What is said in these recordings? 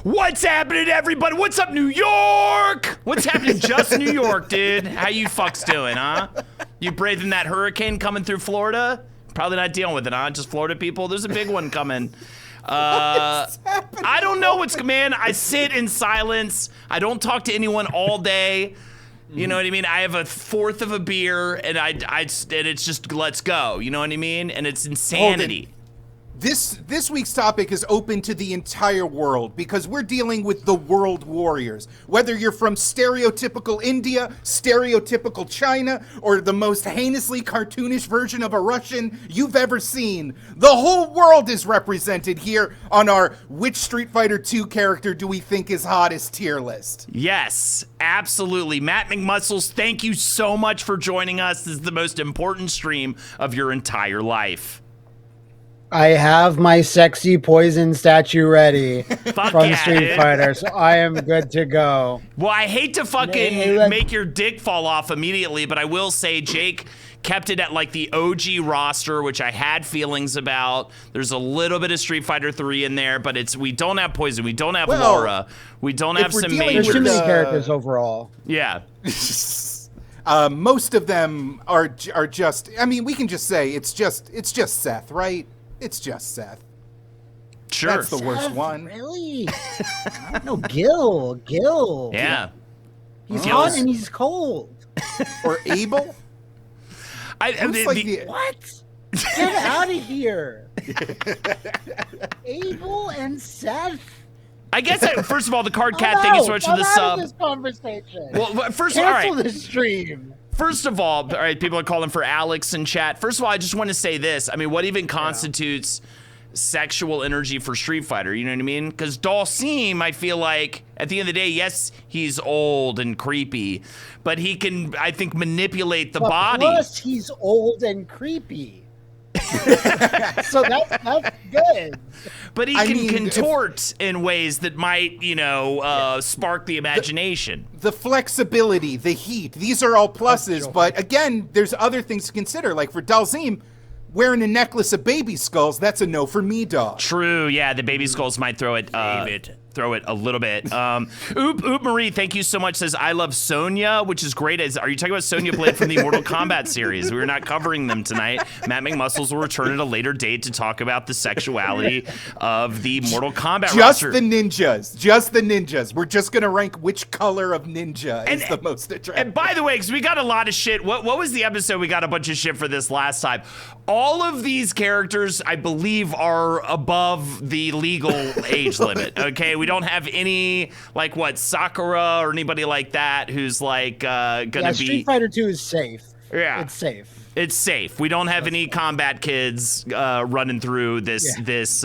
What's happening, everybody? What's up, New York? What's happening, just New York, dude? How you fucks doing, huh? You braving that hurricane coming through Florida? Probably not dealing with it, huh? Just Florida people? There's a big one coming. I don't know what's, man. I sit in silence. I don't talk to anyone all day. You know what I mean? I have a fourth of a beer, and and it's just let's go. You know what I mean? And it's insanity. Holden, this week's topic is open to the entire world because we're dealing with the world warriors. Whether you're from stereotypical India, stereotypical China, or the most heinously cartoonish version of a Russian you've ever seen, the whole world is represented here on our which Street Fighter 2 character do we think is hottest tier list. Yes, absolutely. Matt McMuscles, thank you so much for joining us. This is the most important stream of your entire life. I have my sexy poison statue ready from Street Fighter, so I am good to go. Well, I hate to fucking make your dick fall off immediately, but I will say Jake kept it at like the OG roster, which I had feelings about. There's a little bit of Street Fighter 3 in there, but we don't have Poison, we don't have Laura, we don't have some majors. There's too many characters overall. Yeah. Most of them are just, I mean, we can just say it's just Seth, right? It's just Seth. Sure. That's the worst one. Really? No, Gil. Yeah. He's hot and he's cold. Or Abel? What? Get out of here. Abel and Seth? I guess, first of all, the Card Cat, thank you so much for the sub. This conversation. Well, first of all, cancel the stream. First of all, all right, people are calling for Alex in chat. First of all, I just want to say this. I mean, what even constitutes sexual energy for Street Fighter? You know what I mean? Because Dalsim, I feel like, at the end of the day, yes, he's old and creepy, but he can, I think, manipulate the body. Plus, he's old and creepy. So that's good. But he can contort in ways that might, spark the imagination. The flexibility, the heat, these are all pluses. But again, there's other things to consider. Like for Dalsim, wearing a necklace of baby skulls, that's a no for me, dog. True, yeah, the baby skulls might throw it a little bit. Oop Marie, thank you so much, says, I love Sonya, which is great. Are you talking about Sonya Blade from the Mortal Kombat series? We're not covering them tonight. Matt McMuscles will return at a later date to talk about the sexuality of the Mortal Kombat roster. Just the ninjas. We're just going to rank which color of ninja is the most attractive. And by the way, because we got a lot of shit. What was the episode we got a bunch of shit for this last time? All of these characters, I believe, are above the legal age limit, okay? We don't have any, like, Sakura or anybody like that who's, like, gonna be... Street Fighter 2 is safe. Yeah. It's safe. It's safe. We don't have any combat kids running through these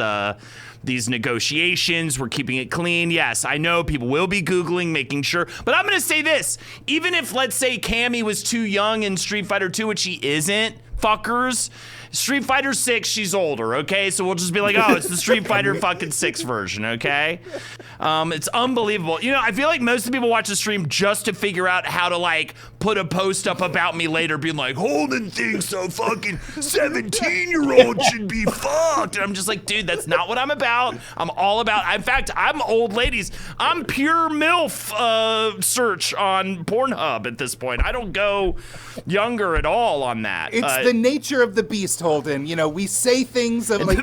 negotiations. We're keeping it clean. Yes, I know people will be Googling, making sure. But I'm going to say this. Even if, let's say, Cammy was too young in Street Fighter 2, which she isn't, fuckers, Street Fighter 6, she's older, okay? So we'll just be like, oh, it's the Street Fighter fucking 6 version, okay? It's unbelievable. You know, I feel like most of the people watch the stream just to figure out how to, like, put a post up about me later being like, Holden thinks a fucking 17-year-old should be fucked. And I'm just like, dude, that's not what I'm about. I'm all about, in fact, I'm old ladies. I'm pure MILF search on Pornhub at this point. I don't go younger at all on that. It's the nature of the beast, Holden. You know, we say things that we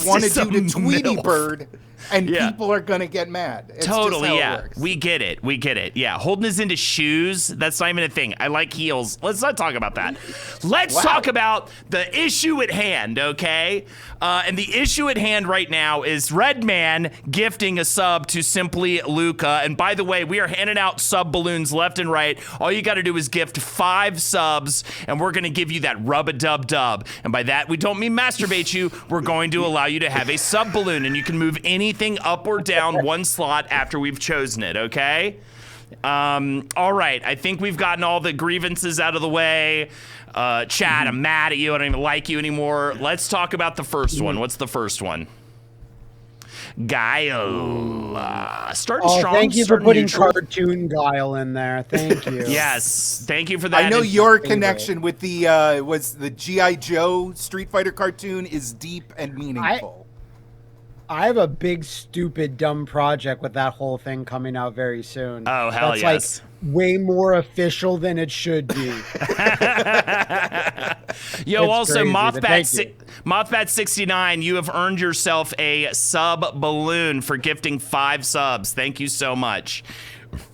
want to do to Tweety Bird, and people are going to get mad. It's totally, just how it works. We get it. Yeah, Holden is into shoes. That's not even a thing. I like heels. Let's not talk about that. Let's talk about the issue at hand, okay? And the issue at hand right now is Redman gifting a sub to Simply Luca. And by the way, we are handing out sub balloons left and right. All you got to do is gift 5 subs, and we're going to give you that rub a dub dub. And by that, we don't mean masturbate you. We're going to allow you to have a sub balloon, and you can move anything up or down one slot after we've chosen it, okay? All right, I think we've gotten all the grievances out of the way. Chad, I'm mad at you. I don't even like you anymore. Let's talk about the first one. What's the first one? Guile. Starting strong. Thank you for putting neutral. cartoon Guile in there. Thank you. Yes, thank you for that. I know your connection with the was the G.I. Joe Street Fighter cartoon is deep and meaningful. I have a big, stupid, dumb project with that whole thing coming out very soon. Oh, hell That's yes. like way more official than it should be. Yo, It's also, crazy, but thank Mothbat69, you have earned yourself a sub balloon for gifting 5 subs. Thank you so much.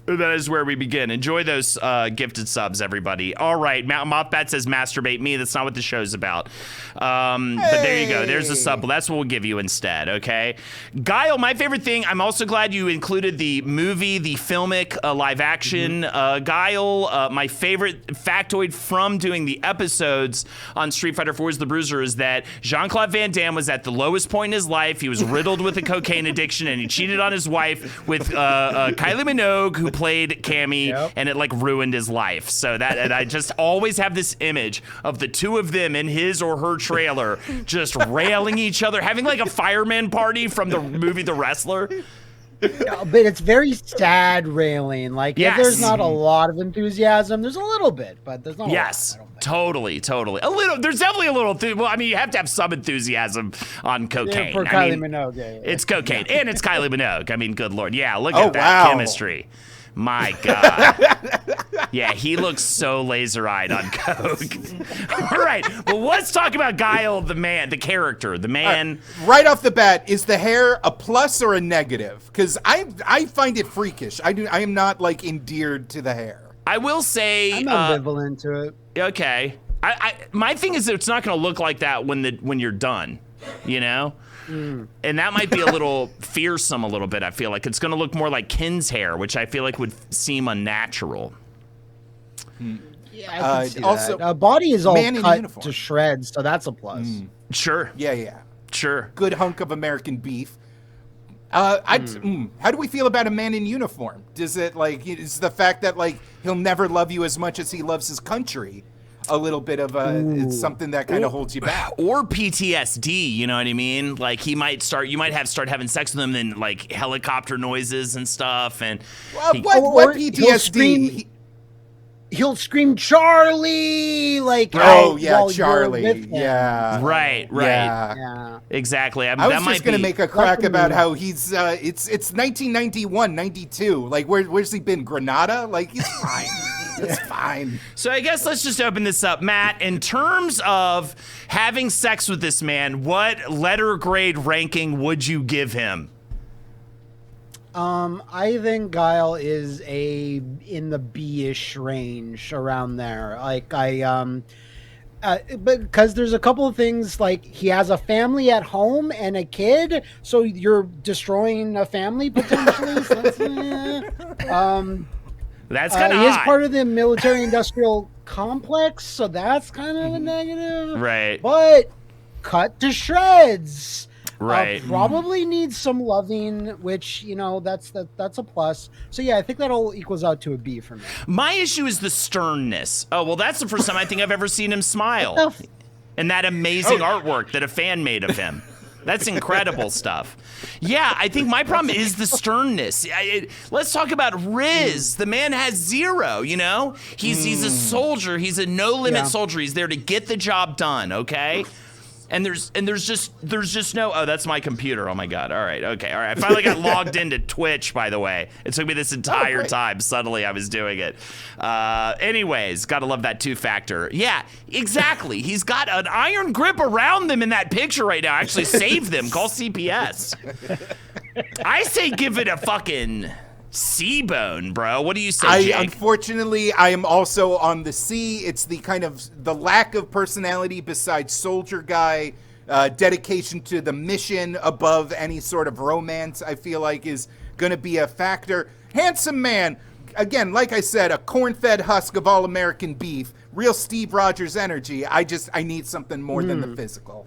That is where we begin. Enjoy those gifted subs, everybody. All right, Mothbat says masturbate me. That's not what the show's about. But there you go. There's a sub. That's what we'll give you instead, okay? Guile, my favorite thing, I'm also glad you included the movie, the filmic live action Guile. My favorite factoid from doing the episodes on Street Fighter 4's The Bruiser is that Jean-Claude Van Damme was at the lowest point in his life. He was riddled with a cocaine addiction, and he cheated on his wife with Kylie Minogue, who played Cammy, and it like ruined his life. So that, and I just always have this image of the two of them in his or her trailer just railing each other, having like a fireman party from the movie The Wrestler. Yeah, but it's very sad railing. Like, if there's not a lot of enthusiasm, there's a little bit, but there's not a lot, I don't think. Totally. A little. There's definitely a little. Well, I mean, you have to have some enthusiasm on cocaine. Yeah, for Kylie Minogue. Yeah. It's cocaine, and it's Kylie Minogue. I mean, good Lord. Yeah, look at that wow. chemistry. My God. Yeah, he looks so laser-eyed on coke. All right, well, let's talk about Guile, the man, the character, the man. Right off the bat, is the hair a plus or a negative? Because I find it freakish. I am not like endeared to the hair. I will say, I'm ambivalent to it. Okay, my thing is that it's not going to look like that when you're done, you know. And that might be a little fearsome a little bit, I feel like. It's going to look more like Kin's hair, which I feel like would seem unnatural. Yeah, I can see also, that. Body is all cut uniform. to shreds, so that's a plus. Sure. Yeah. Sure. Good hunk of American beef. How do we feel about a man in uniform? Does it, like, is the fact that, like, he'll never love you as much as he loves his country a little bit of it's something that kind of holds you back? Or PTSD, you know what I mean? Like, you might start having sex with him, and like helicopter noises and stuff, and what PTSD? He'll scream Charlie, like while you're Charlie, with him. Right, Yeah. Exactly. I was just gonna make a crack about how he's it's 1991, 92. Like, where's he been? Grenada? Like, he's fine. It's fine. So I guess let's just open this up, Matt. In terms of having sex with this man, what letter grade ranking would you give him? I think Guile is in the B-ish range, around there. Like, but because there's a couple of things, like he has a family at home and a kid, so you're destroying a family potentially. So that's kind of he is part of the military-industrial complex, so that's kind of a negative. Right. But cut to shreds. Right. Probably needs some loving, which, you know, that's a plus. So yeah, I think that all equals out to a B for me. My issue is the sternness. Oh, well, that's the first time I think I've ever seen him smile. And that amazing artwork that a fan made of him. That's incredible stuff. Yeah, I think my problem is the sternness. Let's talk about Riz. The man has zero, you know? He's a soldier. He's a no-limit soldier. He's there to get the job done, okay? And there's just no, oh, that's my computer. Oh my God. All right. Okay. All right. I finally got logged into Twitch, by the way. It took me this entire time. Suddenly I was doing it. Anyways, gotta love that 2-factor. Yeah, exactly. He's got an iron grip around them in that picture right now. Actually save them. Call CPS. I say give it a fucking C-bone, bro. What do you say, Jake? Unfortunately, I am also on the C. It's the kind of the lack of personality besides soldier guy, dedication to the mission above any sort of romance, I feel like is going to be a factor. Handsome man. Again, like I said, a corn-fed husk of all-American beef. real Steve Rogers energy. I need something more than the physical.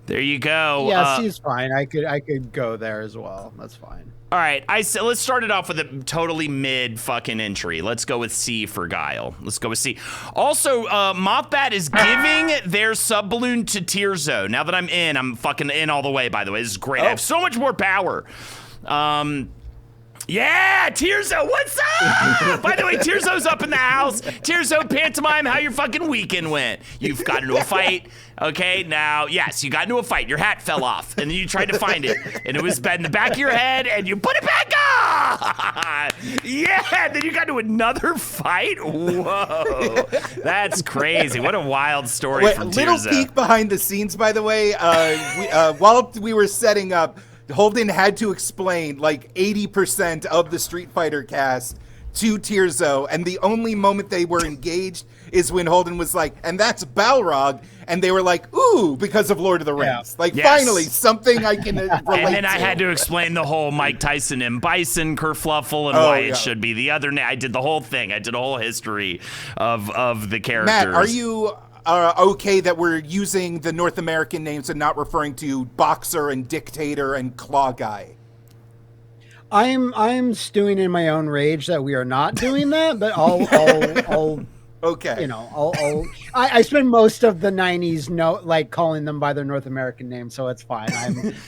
There you go. Yeah, C's fine. I could go there as well. That's fine. All right, let's start it off with a totally mid fucking entry. Let's go with C for Guile. Let's go with C. Also, Mothbat is giving their sub balloon to Tirzo. Now that I'm fucking in all the way, by the way. This is great. I have so much more power. Yeah, Tirzo, what's up? By the way, Tirzo's up in the house. Tirzo, pantomime, how your fucking weekend went. You've got into a fight. Okay, now, yes, you got into a fight. Your hat fell off, and then you tried to find it, and it was in the back of your head, and you put it back on. Yeah, then you got into another fight. Whoa, that's crazy. What a wild story from Tirzo. Little peek behind the scenes, by the way. While we were setting up, Holden had to explain like 80% of the Street Fighter cast to Tirzo, and the only moment they were engaged is when Holden was like, and that's Balrog, and they were like, ooh, because of Lord of the Rings. Like, finally, something I can relate to. And then I had to explain the whole Mike Tyson and Bison kerfluffle and why it should be the other. I did the whole thing. I did a whole history of the characters. Matt, are you okay that we're using the North American names and not referring to Boxer and Dictator and Claw Guy? I'm stewing in my own rage that we are not doing that, but I'll okay. You know, I spend most of the '90s calling them by their North American name, so it's fine.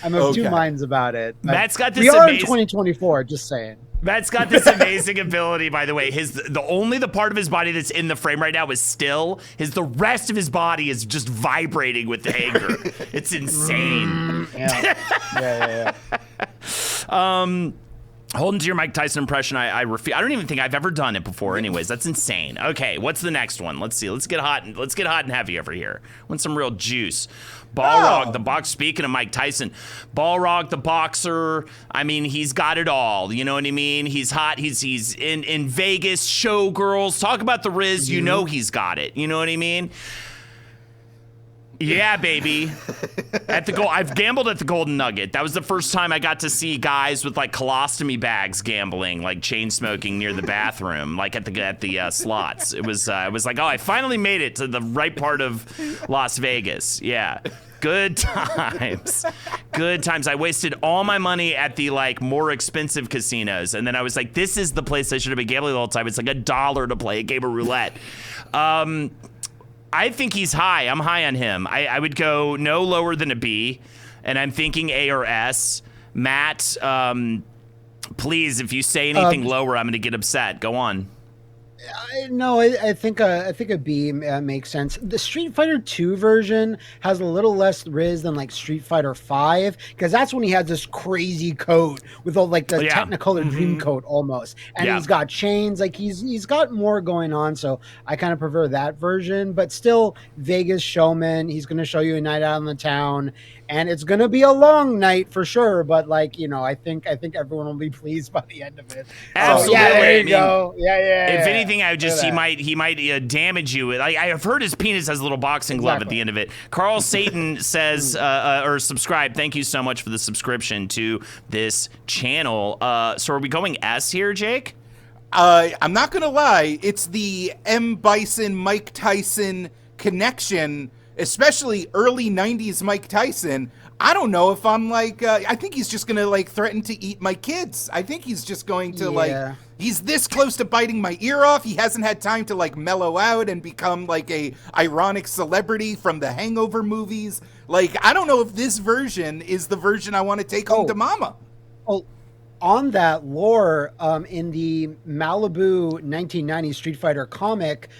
I'm of two minds about it. Matt's got this. We are in 2024. Just saying. Matt's got this amazing ability, by the way. The part of his body that's in the frame right now is still. The rest of his body is just vibrating with anger. It's insane. Yeah. Holden, to your Mike Tyson impression, I refuse. I don't even think I've ever done it before. Anyways, that's insane. Okay, what's the next one? Let's see. Let's get hot and heavy over here. Want some real juice? Balrog, the box. Speaking of Mike Tyson, Balrog, the boxer. I mean, he's got it all. You know what I mean? He's hot. He's in Vegas. Showgirls. Talk about the Riz. You know he's got it. You know what I mean? Yeah, baby. I've gambled at the Golden Nugget. That was the first time I got to see guys with like colostomy bags gambling, like chain smoking near the bathroom, like at the slots. It was like, oh, I finally made it to the right part of Las Vegas. Yeah. Good times. Good times. I wasted all my money at the like more expensive casinos, and then I was like, this is the place I should have been gambling the whole time. It's like $1 to play a game of roulette. I think he's high. I'm high on him. I would go no lower than a B, and I'm thinking A or S. Matt, please, if you say anything lower, I'm going to get upset. Go on. I think a B makes sense. The Street Fighter 2 version has a little less Riz than like Street Fighter 5, because that's when he has this crazy coat with all like the Technicolor dream coat almost, and he's got chains. Like he's got more going on. So I kind of prefer that version, but still Vegas showman. He's going to show you a night out in the town, and it's going to be a long night for sure. But like, you know, I think everyone will be pleased by the end of it. Absolutely. So, there you go. Yeah. If anything, I would just he might damage you. I've heard his penis has a little boxing glove at the end of it. Carl Satan says or subscribe. Thank you so much for the subscription to this channel. So are we going S here, Jake? I'm not gonna lie. It's the M. Bison Mike Tyson connection, especially early '90s Mike Tyson. I don't know if I'm like, I think he's just going to like threaten to eat my kids. I think he's just going to like, he's this close to biting my ear off. He hasn't had time to like mellow out and become like a ironic celebrity from the Hangover movies. Like, I don't know if this version is the version I want to take home to mama. Oh, on that lore, in the Malibu 1990 Street Fighter comic,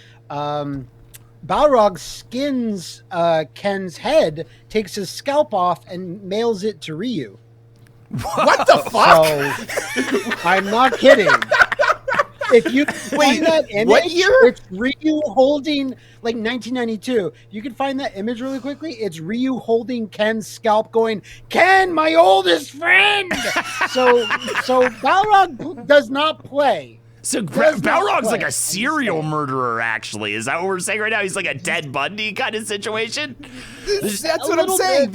Balrog skins Ken's head, takes his scalp off, and mails it to Ryu. What the fuck? So, I'm not kidding. If you find that image, what year? It's Ryu holding, like 1992. You can find that image really quickly. It's Ryu holding Ken's scalp going, Ken, my oldest friend! so Balrog does not play. So Does not Balrog's like play. a serial murderer, actually. Is that what we're saying right now? He's like a Ted Bundy kind of situation? That's what I'm saying.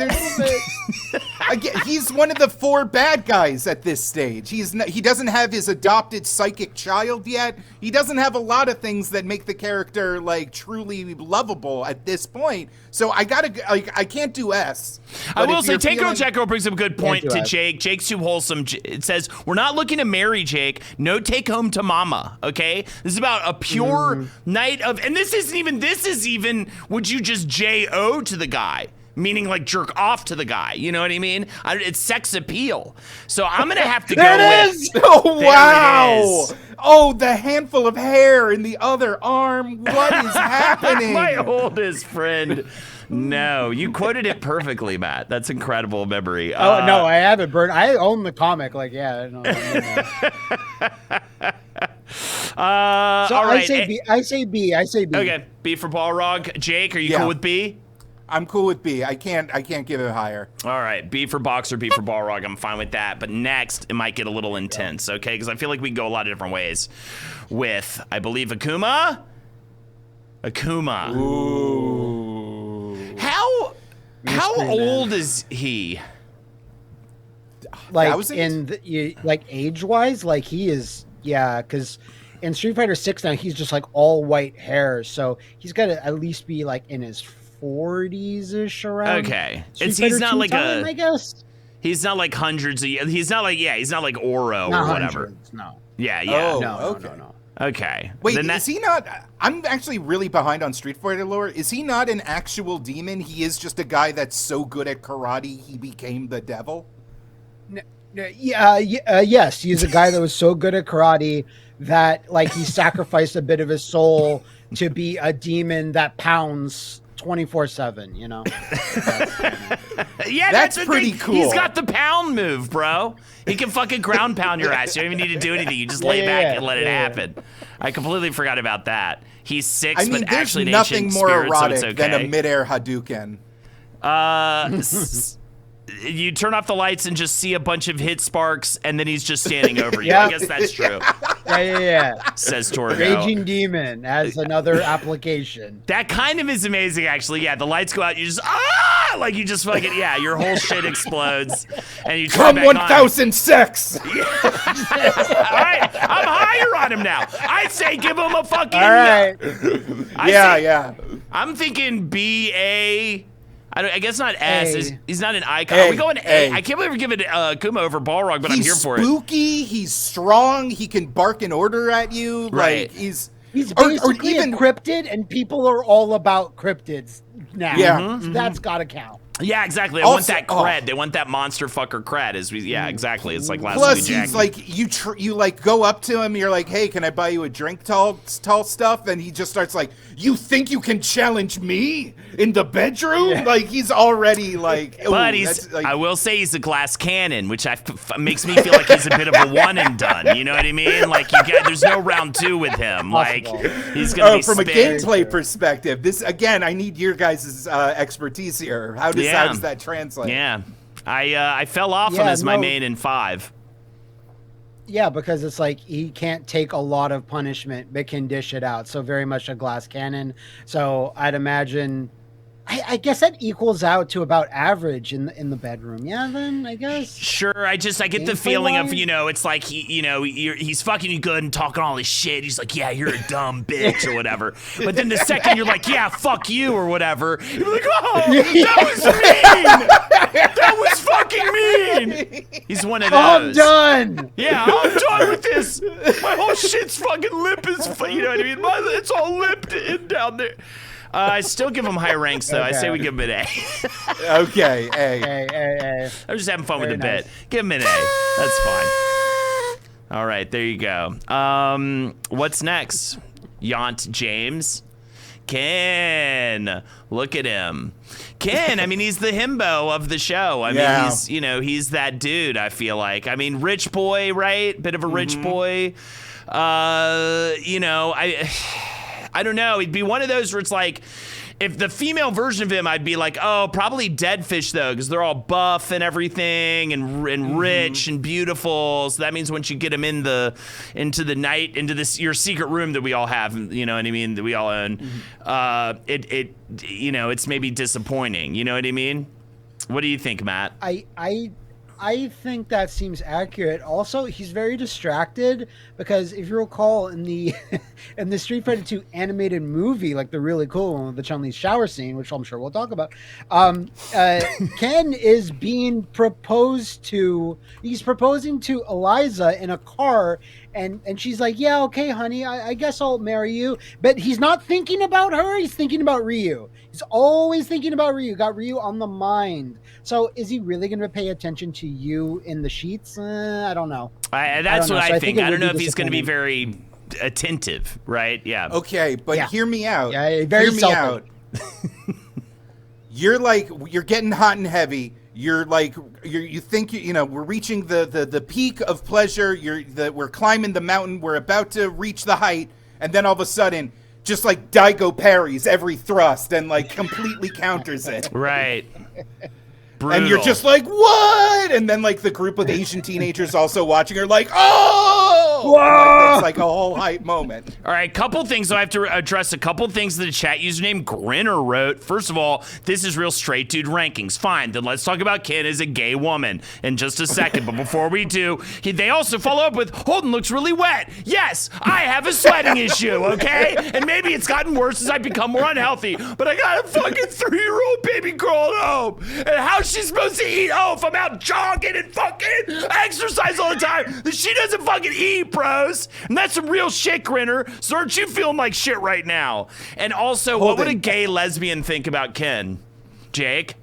Again, he's one of the 4 bad guys at this stage. He doesn't have his adopted psychic child yet. He doesn't have a lot of things that make the character like truly lovable at this point. So I can't do S. I But will if say, you're Tanko feeling- Checo brings up a good point do to it. Jake. Jake's too wholesome. It says, we're not looking to marry Jake. No take home to mama, okay? This is about a pure night of, and this is even, would you just J-O to the guy? Meaning like jerk off to the guy, you know what I mean? It's sex appeal. So I'm gonna have to go There it with. is! Oh, There wow. it is. Oh, the handful of hair in the other arm. What is happening? My oldest friend. No, you quoted it perfectly, Matt. That's incredible memory. Oh no, I haven't burned. I own the comic. Like, yeah. No, so all right. I say B. I say B. I say B. Okay, B for Balrog. Jake, are you Yeah. cool with B? I'm cool with B. I can't give it higher. All right, B for Boxer, B for Balrog. I'm fine with that. But next, it might get a little intense, okay? Because I feel like we can go a lot of different ways with, I believe, Akuma. Ooh. How Mystery old is he? Like 1,000? like age wise, like he is. Yeah, because in Street Fighter 6 now he's just like all white hair, so he's got to at least be like in his 40s ish around. Okay, Street he's Fighter not 2 like time, I guess. He's not like hundreds of years. He's not like Oro Not or whatever. hundreds, no. Yeah, yeah. Oh, No, okay. no. Okay. Wait, Then is he not? I'm actually really behind on Street Fighter lore. Is he not an actual demon? He is just a guy that's so good at karate he became the devil? Yes, he's a guy that was so good at karate that like he sacrificed a bit of his soul to be a demon that pounds 24/7, you know. Yeah, That's the pretty thing. cool. He's got the pound move, bro. He can fucking ground pound your ass. You don't even need to do anything. You just lay back and let it happen. I completely forgot about that. He's 6, I mean, but there's actually an nothing ancient more spirit, erotic so it's than a okay. midair Hadouken. You turn off the lights and just see a bunch of hit sparks, and then he's just standing over you. Yeah. I guess that's true, Yeah. says Torgo. Raging Demon as another application. That kind of is amazing, actually. Yeah, the lights go out, you just, like you just fucking, yeah, your whole shit explodes, and you turn Come back on. 1006! All right, I'm higher on him now. I say give him a fucking. All right. Yeah. I'm thinking B-A. I guess not S. A. He's not an icon. A. Are we going A? A. I can't believe we're giving Kuma over Balrog, but I'm He's here for it. spooky, he's strong, he can bark an order at you. Right. Like, he's He's or basically even a cryptid, and people are all about cryptids now. Yeah. So that's got to count. Yeah, exactly. They want Also- that cred. They want that monster fucker cred. Yeah, exactly. It's like last Plus, week, he's like you like go up to him. You're like, "Hey, can I buy you a drink?" Tall stuff, and he just starts like, "You think you can challenge me in the bedroom?" Like he's already like. ooh, But that's, like, I will say he's a glass cannon, which makes me feel like he's a bit of a one and done. You know what I mean? Like there's no round 2 with him. Like he's gonna be from a spin. gameplay perspective, this again, I need your guys' expertise here. How does that translate? Yeah, I fell off Yeah, him as my no. main in 5. Yeah, because it's like he can't take a lot of punishment, but can dish it out. So very much a glass cannon. So I'd imagine, I guess that equals out to about average in the bedroom. Yeah, then I guess. Sure, I get the Gameplay feeling of, wise? it's like he's fucking you good and talking all this shit. He's like, yeah, you're a dumb bitch or whatever. But then the second you're like, yeah, fuck you or whatever, you're like, oh, that was mean. That was fucking mean. He's one of those. I'm done. Yeah, I'm done with this. My whole shit's fucking lip is, you know what I mean? It's all lipped in down there. I still give him high ranks, though. I say we give him an A. Okay, A. Hey. I'm just having fun with Very the nice. bit. Give him an A. That's fine. All right, there you go. What's next? Yaunt James. Ken. Look at him. Ken, I mean, he's the himbo of the show. I mean, he's that dude, I feel like. I mean, rich boy, right? Bit of a rich boy. I don't know. He'd be one of those where it's like, if the female version of him, I'd be like, oh, probably dead fish though, because they're all buff and everything, and rich and beautiful. So that means once you get him into the night, into this your secret room that we all have, you know what I mean, that we all own, it's maybe disappointing. You know what I mean? What do you think, Matt? I think that seems accurate. Also, he's very distracted because if you recall in the in the Street Fighter 2 animated movie, like the really cool one with the Chun-Li shower scene, which I'm sure we'll talk about, Ken is being proposed to. He's proposing to Eliza in a car, and she's like, "Yeah, okay, honey, I guess I'll marry you." But he's not thinking about her. He's thinking about Ryu. He's always thinking about Ryu. Got Ryu on the mind. So is he really going to pay attention to you in the sheets? I don't know. That's what I think. I don't know if he's going to be very attentive, right? Yeah. Okay, but hear me out. Yeah, very hear me out. You're getting hot and heavy. You think we're reaching the peak of pleasure. We're climbing the mountain. We're about to reach the height, and then all of a sudden, just like Daigo parries every thrust and like completely counters it. Right. Brutal. And you're just like, what? And then like the group of Asian teenagers also watching are like, oh! Like, it's like a whole hype moment. All right, couple things. So I have to address a couple things that the chat username Grinner wrote. First of all, this is real straight dude rankings. Fine, then let's talk about Ken as a gay woman in just a second. But before we do, they also follow up with, Holden looks really wet. Yes, I have a sweating issue, okay? And maybe it's gotten worse as I become more unhealthy. But I got a fucking 3-year-old baby girl at home. And how's she supposed to eat? Oh, if I'm out jogging and fucking exercise all the time, then she doesn't fucking eat, bros. And that's some real shit, Grinner. So aren't you feeling like shit right now? And also, what would a gay lesbian think about Ken? Jake?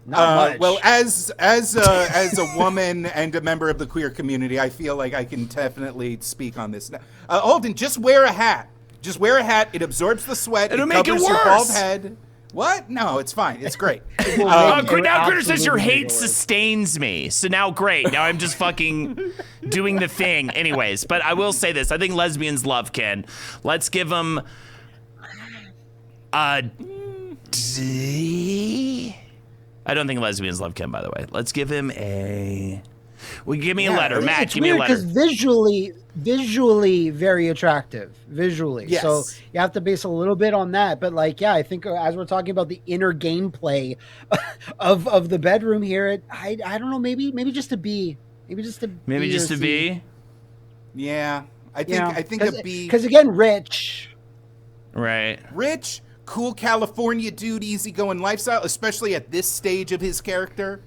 Not much. Well, as a woman and a member of the queer community, I feel like I can definitely speak on this. Holden, just wear a hat. Just wear a hat. It absorbs the sweat. It'll make it covers worse. Your bald head. What? No, it's fine. It's great. Now Critter says your hate sustains me. So now great. Now I'm just fucking doing the thing. Anyways, but I will say this. I think lesbians love Ken. Let's give him a D. I don't think lesbians love Ken, by the way. Let's give him a... Well, give me a letter. Matt, give me a letter. Because visually very attractive. Visually. Yes. So you have to base a little bit on that. But like, yeah, I think as we're talking about the inner gameplay of the bedroom here, I don't know, maybe just a B. Maybe just a B. Yeah. I think a B. Because again, rich. Right. Rich, cool California dude, easygoing lifestyle, especially at this stage of his character.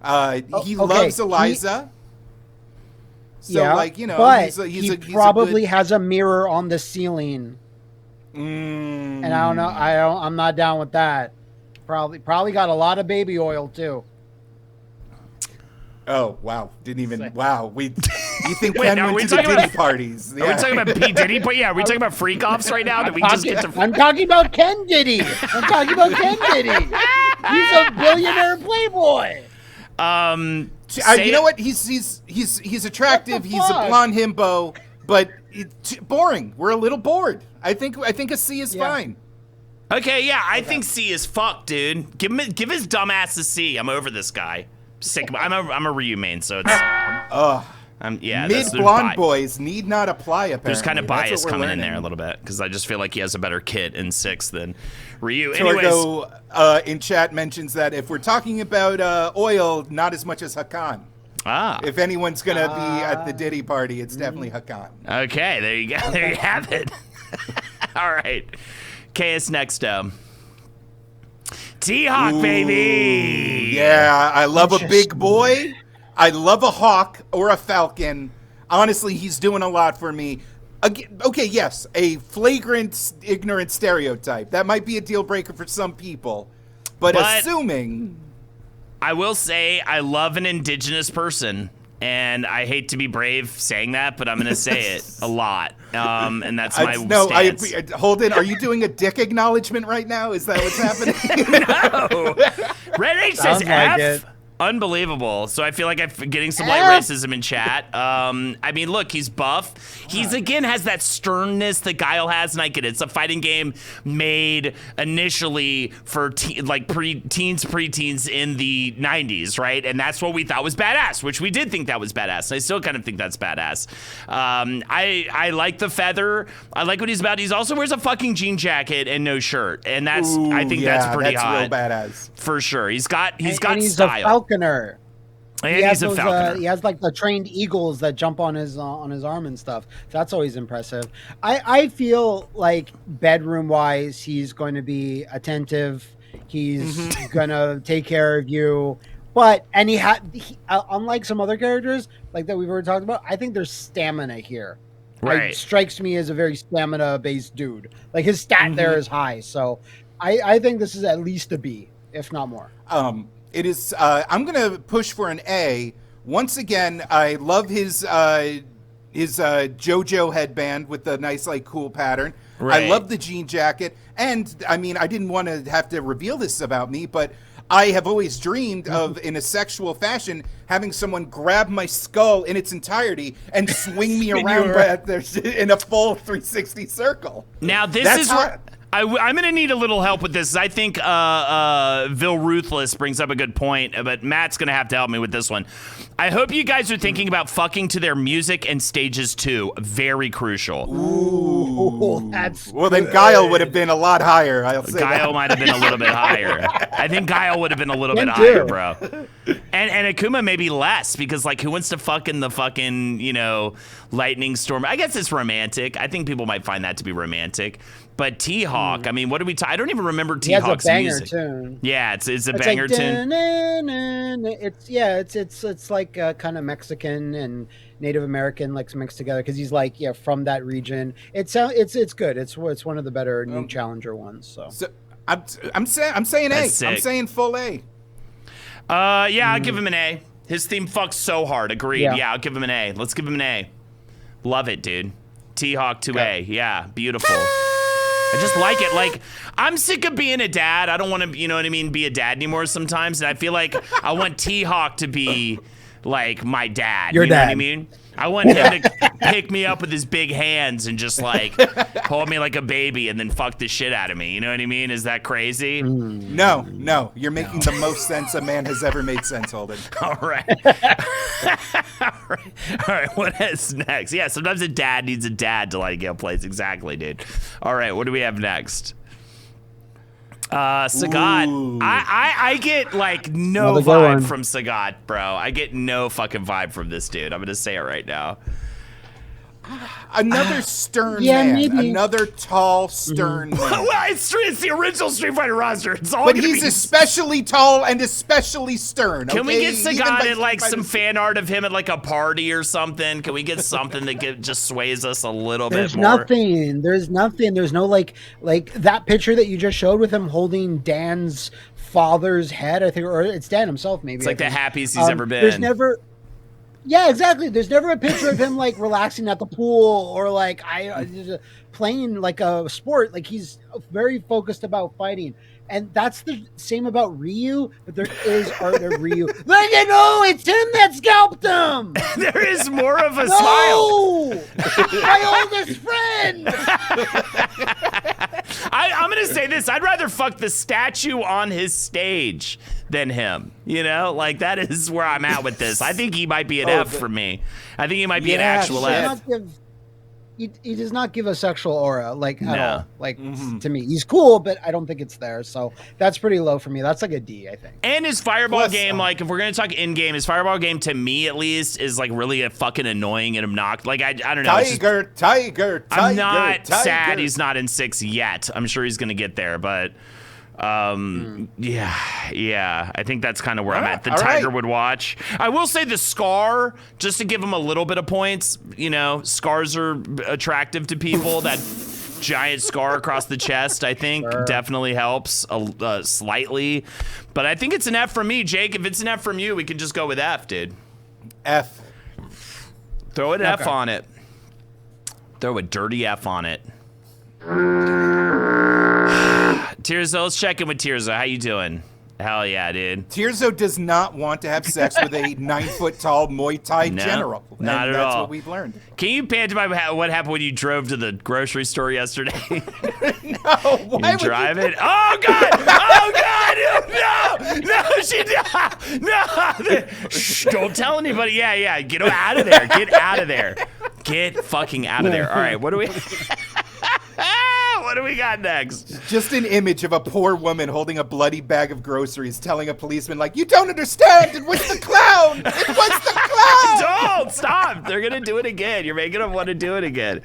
He loves Eliza. But he probably has a mirror on the ceiling. And I don't know. I'm not down with that. Probably got a lot of baby oil too. Oh wow! Didn't even wow. You think Ken went to the Diddy parties? Yeah. Are we talking about P Diddy? But yeah, are we talking about freak offs right now? Did we just get to? I'm talking about Ken Diddy. He's a billionaire playboy. You know what? He's attractive. He's a blonde himbo, but it's boring. We're a little bored. I think a C is fine. Okay, yeah, I think C is fuck, dude. Give his dumb ass a C. I'm over this guy. Sick. I'm a Ryu main, so it's. Mid blonde boys need not apply. Apparently, there's kind of bias coming in there a little bit because I just feel like he has a better kit in 6 than Ryu. Torgo in chat mentions that if we're talking about oil, not as much as Hakan. If anyone's gonna be at the Diddy party, it's definitely Hakan. Okay, there you go. There you have it. All right, KS Nexto. T-Hawk, baby! Yeah, I love a big boy. I love a hawk or a falcon. Honestly, he's doing a lot for me. Okay, yes, a flagrant, ignorant stereotype. That might be a deal breaker for some people. But assuming... I will say I love an indigenous person. And I hate to be brave saying that, but I'm going to say it a lot. And that's my stance. Holden, are you doing a dick acknowledgement right now? Is that what's happening? No. Red H says F. Unbelievable. So I feel like I'm getting some light racism in chat. I mean, look, he's buff. He's, again, has that sternness that Guile has, and I get it. It's a fighting game made initially for preteens in the 90s, right? And that's what we thought was badass, which we did think that was badass. And I still kind of think that's badass. I like the feather. I like what he's about. He's also wears a fucking jean jacket and no shirt. And that's, I think that's pretty hot. That's real badass. For sure. He's got he's style. Falconer. And he's a falconer. He has like the trained eagles that jump on his arm and stuff. So that's always impressive. I feel like bedroom wise, he's going to be attentive. He's gonna take care of you. But unlike some other characters like that we've already talked about, I think there's stamina here. Right. It strikes me as a very stamina based dude. Like his stat there is high. So I think this is at least a B, if not more. It is. I'm gonna push for an A. Once again, I love his JoJo headband with the nice, like, cool pattern. Right. I love the jean jacket, and I mean, I didn't want to have to reveal this about me, but I have always dreamed of, in a sexual fashion, having someone grab my skull in its entirety and swing me around in a full 360 circle. Now this is where I'm going to need a little help with this. I think Vil Ruthless brings up a good point, but Matt's going to have to help me with this one. I hope you guys are thinking about fucking to their music and stages too. Very crucial. Ooh, that's well, then Guile would have been a lot higher. I'll say Guile might have been a little bit higher. I think Guile would have been a little bit higher, bro. And Akuma maybe less, because, like, who wants to fuck in the fucking, lightning storm? I guess it's romantic. I think people might find that to be romantic. But T-Hawk, I mean, what do we? I don't even remember T-Hawk's music. He has a banger tune. Yeah, it's a banger tune. It's like kind of Mexican and Native American, like, mixed together, because he's like from that region. It's good. It's one of the better new Challenger ones. So I'm saying A. I'm saying full A. I'll give him an A. His theme fucks so hard. Agreed. Yeah, I'll give him an A. Let's give him an A. Love it, dude. T-Hawk to A. Yeah, beautiful. I just like it. Like, I'm sick of being a dad. I don't want to, be a dad anymore sometimes. And I feel like I want T-Hawk to be, like, my dad. Your dad. Know what I mean? I want him to pick me up with his big hands and just, like, hold me like a baby and then fuck the shit out of me. You know what I mean? Is that crazy? No. You're making the most sense a man has ever made sense, Holden. All right. All right. What is next? Yeah, sometimes a dad needs a dad to light a game place. Exactly, dude. All right. What do we have next? Sagat. I get, like, no vibe from Sagat, bro. I get no fucking vibe from this dude. I'm gonna say it right now. Another stern man. Maybe. Another tall, stern man. Well, it's the original Street Fighter roster. It's all. But he's especially tall and especially stern. Can we get Sagat at, like, some fan art of him at, like, a party or something? Can we get something that just sways us a little bit more? There's nothing. There's no like that picture that you just showed with him holding Dan's father's head, I think, or it's Dan himself, maybe. It's like the happiest he's ever been. There's never. Yeah, exactly. There's never a picture of him, like, relaxing at the pool or, like, playing, like, a sport. Like, he's very focused about fighting. And that's the same about Ryu, but there is art of Ryu. Like, it's him that scalped him! There is more of a smile. My oldest friend! I'm going to say this. I'd rather fuck the statue on his stage than him. Like, that is where I'm at with this. I think he might be an F for me. I think he might be an actual F. He does not give a sexual aura, like, at all. Like, to me, he's cool, but I don't think it's there. So that's pretty low for me. That's like a D, I think. And his fireball game, like, if we're gonna talk in game, his fireball game, to me at least, is, like, really a fucking annoying and obnoxious. Like, I don't know. Tiger. I'm not sad he's not in 6 yet. I'm sure he's gonna get there, but. Yeah. I think that's kind of where I'm at. The Tiger would watch. I will say the scar, just to give him a little bit of points. Scars are attractive to people. That giant scar across the chest, I think, definitely helps slightly. But I think it's an F from me, Jake. If it's an F from you, we can just go with F, dude. F. Throw an F on it. Throw a dirty F on it. Tirza, let's check in with Tirza. How you doing? Hell yeah, dude. Tirso does not want to have sex with a 9-foot-tall Muay Thai general. Not and at that's all. what we've learned. Can you pantomime what happened when you drove to the grocery store yesterday? No, why You drive it? Oh God! Oh God! No! Shh, don't tell anybody. Yeah. Get out of there. Get out of there. Get fucking out of there. All right. What do we? What do we got next? Just an image of a poor woman holding a bloody bag of groceries, telling a policeman, like, "You don't understand. It was the clown. It was the clown." Don't stop. They're gonna do it again. You're making them want to do it again.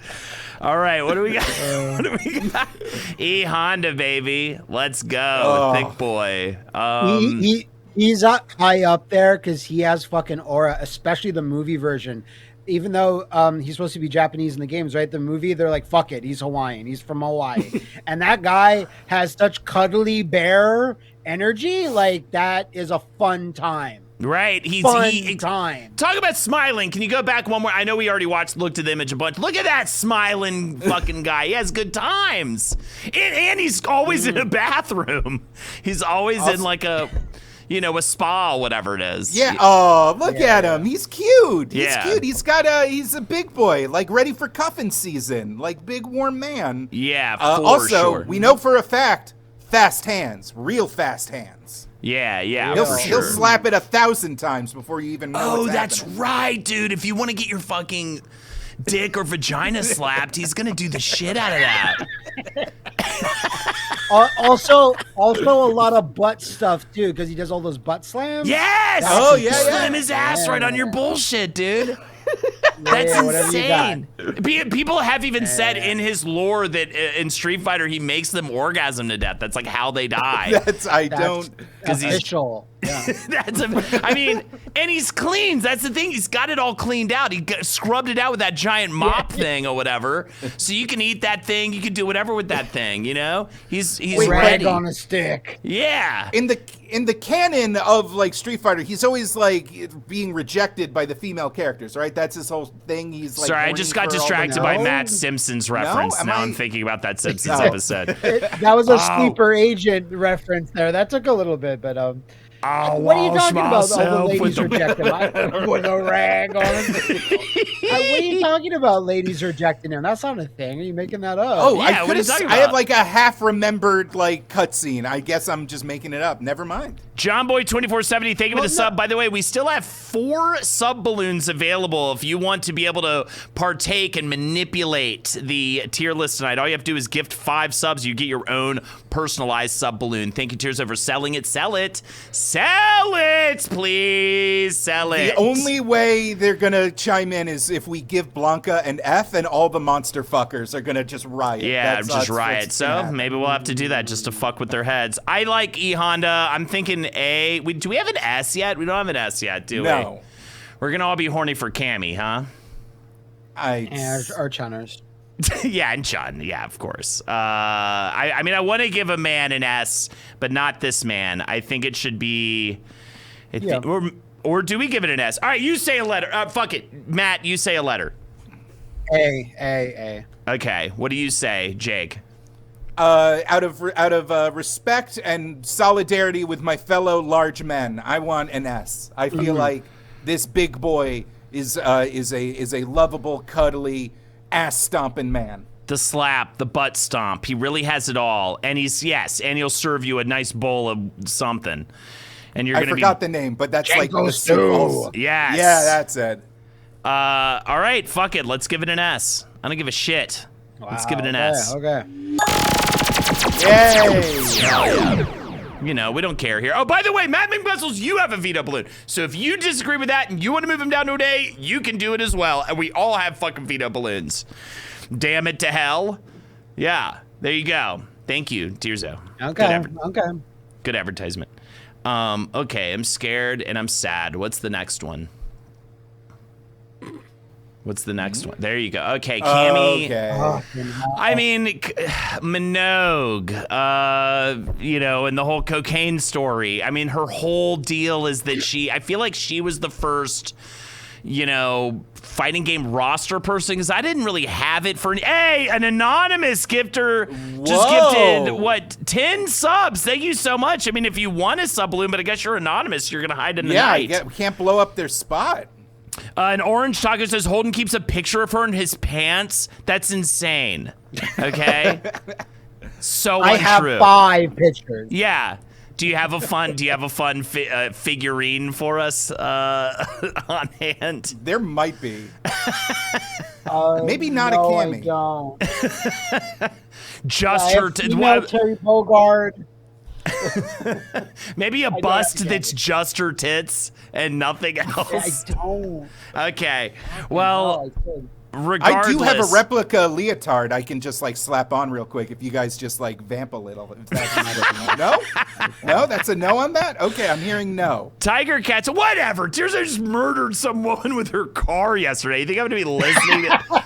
All right, what do we got? What do we got? E Honda, baby. Let's go. Thick boy. He's up high up there because he has fucking aura, especially the movie version. Even though he's supposed to be Japanese in the games, right? The movie, they're like, fuck it, he's Hawaiian. He's from Hawaii. And that guy has such cuddly bear energy. Like, that is a fun time. Right, Time. Talk about smiling. Can you go back one more? I know we already looked at the image a bunch. Look at that smiling fucking guy. He has good times, and he's always in a bathroom. He's always in like a spa, whatever it is. Yeah. Oh, look at him. He's cute. He's Yeah. cute. He's a big boy, like ready for cuffing season, like big warm man. Yeah. Also, sure. we know for a fact, fast hands, real fast hands. Yeah. He'll For sure. slap it 1,000 times before you even know. Oh, what's that's happening. right, dude. If you want to get your fucking dick or vagina slapped, he's gonna do the shit out of that. Also a lot of butt stuff too, because he does all those butt slams. Yes. Oh, yeah, Slam yeah. his ass right on your bullshit, dude. That's whatever you got. insane. People have even said in his lore that in Street Fighter he makes them orgasm to death. That's like how they die. That's Because he's official. Yeah. And he's clean. That's the thing. He's got it all cleaned out. He scrubbed it out with that giant mop thing or whatever. So you can eat that thing. You can do whatever with that thing. You know, he's Rag ready. on a stick. Yeah. in the canon of like Street Fighter, he's always like being rejected by the female characters, right? That's his whole thing. He's like, Sorry, I horny just got for all the- distracted by No. Matt Simpson's reference. Am Now I- I'm thinking about that Simpsons No. episode. That was a sleeper agent reference there. That took a little bit, but I'll what are you wash talking about? All the myself with ladies the- rejecting him with a rag on him. What are you talking about? Ladies rejecting him? That's not a thing. Are you making that up? Oh, Yeah, I what are you could talking I have about? like a half remembered like cutscene. I guess I'm just making it up. Never mind. JohnBoy2470, thank you for Well, the sub. By the way, we still have 4 sub balloons available if you want to be able to partake and manipulate the tier list tonight. All you have to do is gift 5 subs. You get your own personalized sub balloon. Thank you, Tears, for selling it. Sell it. Sell it, please. Sell it. The only way they're gonna chime in is if we give Blanca an F, and all the monster fuckers are gonna just riot. Yeah, That's just riot. what's So gonna happen. maybe we'll have to do that just to fuck with their heads. I like E Honda. I'm thinking A. Do we have an S yet? We don't have an S yet, do we? No. We're gonna all be horny for Cammy, huh? And our chunners. Yeah, and Chun. Yeah, of course. I want to give a man an S, but not this man. I think it should be. Yeah. Or do we give it an S? All right, you say a letter. Fuck it, Matt. You say a letter. A. Okay. What do you say, Jake? Out of respect and solidarity with my fellow large men, I want an S. I feel like this big boy is a lovable, cuddly, ass stomping man. The slap, the butt stomp. He really has it all, and he'll serve you a nice bowl of something, and you're I gonna forgot the name, but that's like the Janko sequels. stew. Yes. Yeah, that's it. All right, fuck it. Let's give it an S. I don't give a shit. Let's give it an S. Okay. Yay! You know, we don't care here. Oh, by the way, Matt McMuscles, you have a veto balloon. So if you disagree with that and you want to move him down to an A, you can do it as well. And we all have fucking veto balloons. Damn it to hell. Yeah, there you go. Thank you, Tirso. Okay. Good advertisement. Okay, I'm scared and I'm sad. What's the next one? What's the next one? There you go. Okay, Cammy. Okay. I mean, Minogue, and the whole cocaine story. I mean, her whole deal is that I feel like she was the first fighting game roster person, because I didn't really have it for an anonymous gifter just gifted 10 subs. Thank you so much. I mean, if you want a sub balloon, but I guess you're anonymous, you're gonna hide in the night. Yeah, we can't blow up their spot. An Orange Taco says Holden keeps a picture of her in his pants. That's insane. Okay. So I untrue. have 5 pictures. Yeah. Do you have a fun figurine for us on hand? There might be. Maybe not no, a Cammy. I don't. Just her. Terry Bogard. Maybe a bust that's just her tits and nothing else. I don't. Okay. Well. I Regardless. do have a replica leotard I can just slap on real quick if you guys just vamp a little. If that's no? No? That's a no on that? Okay, I'm hearing no. Tiger Cats, whatever. Tears just murdered some woman with her car yesterday. You think I'm going to be listening to...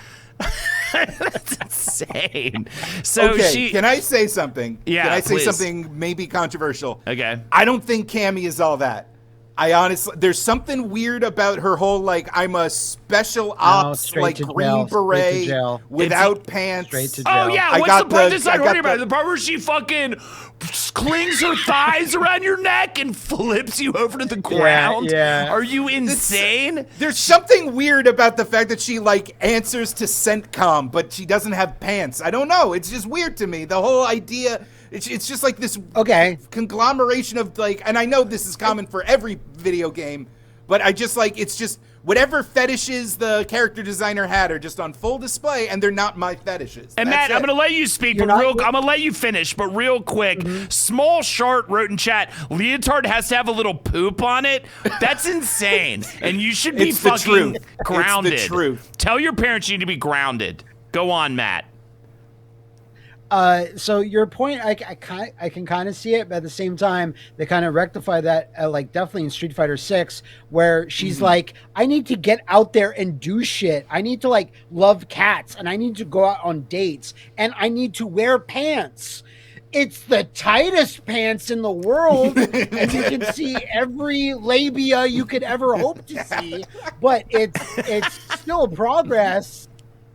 That's insane. So okay, can I say something? Yeah, can I say please. something maybe controversial? Okay. I don't think Cammy is all that. I honestly, there's something weird about her whole I'm a special ops green beret without pants. Straight to jail. Oh yeah, what's the part that's not horny about it? The part where she fucking clings her thighs around your neck and flips you over to the ground? Yeah. Are you insane? There's something weird about the fact that she answers to CENTCOM, but she doesn't have pants. I don't know. It's just weird to me. The whole idea. It's just this conglomeration of and I know this is common for every video game, but I just it's just whatever fetishes the character designer had are just on full display, and they're not my fetishes. And Matt, I'm going to let you speak, I'm going to let you finish, but real quick, Small Shart wrote in chat, leotard has to have a little poop on it. That's insane, and you should be fucking grounded. It's the truth. Tell your parents you need to be grounded. Go on, Matt. So your point, I can kind of see it, but at the same time, they kind of rectify that, definitely in Street Fighter 6, where she's I need to get out there and do shit. I need to love cats, and I need to go out on dates, and I need to wear pants. It's the tightest pants in the world, and you can see every labia you could ever hope to see, but it's still progress.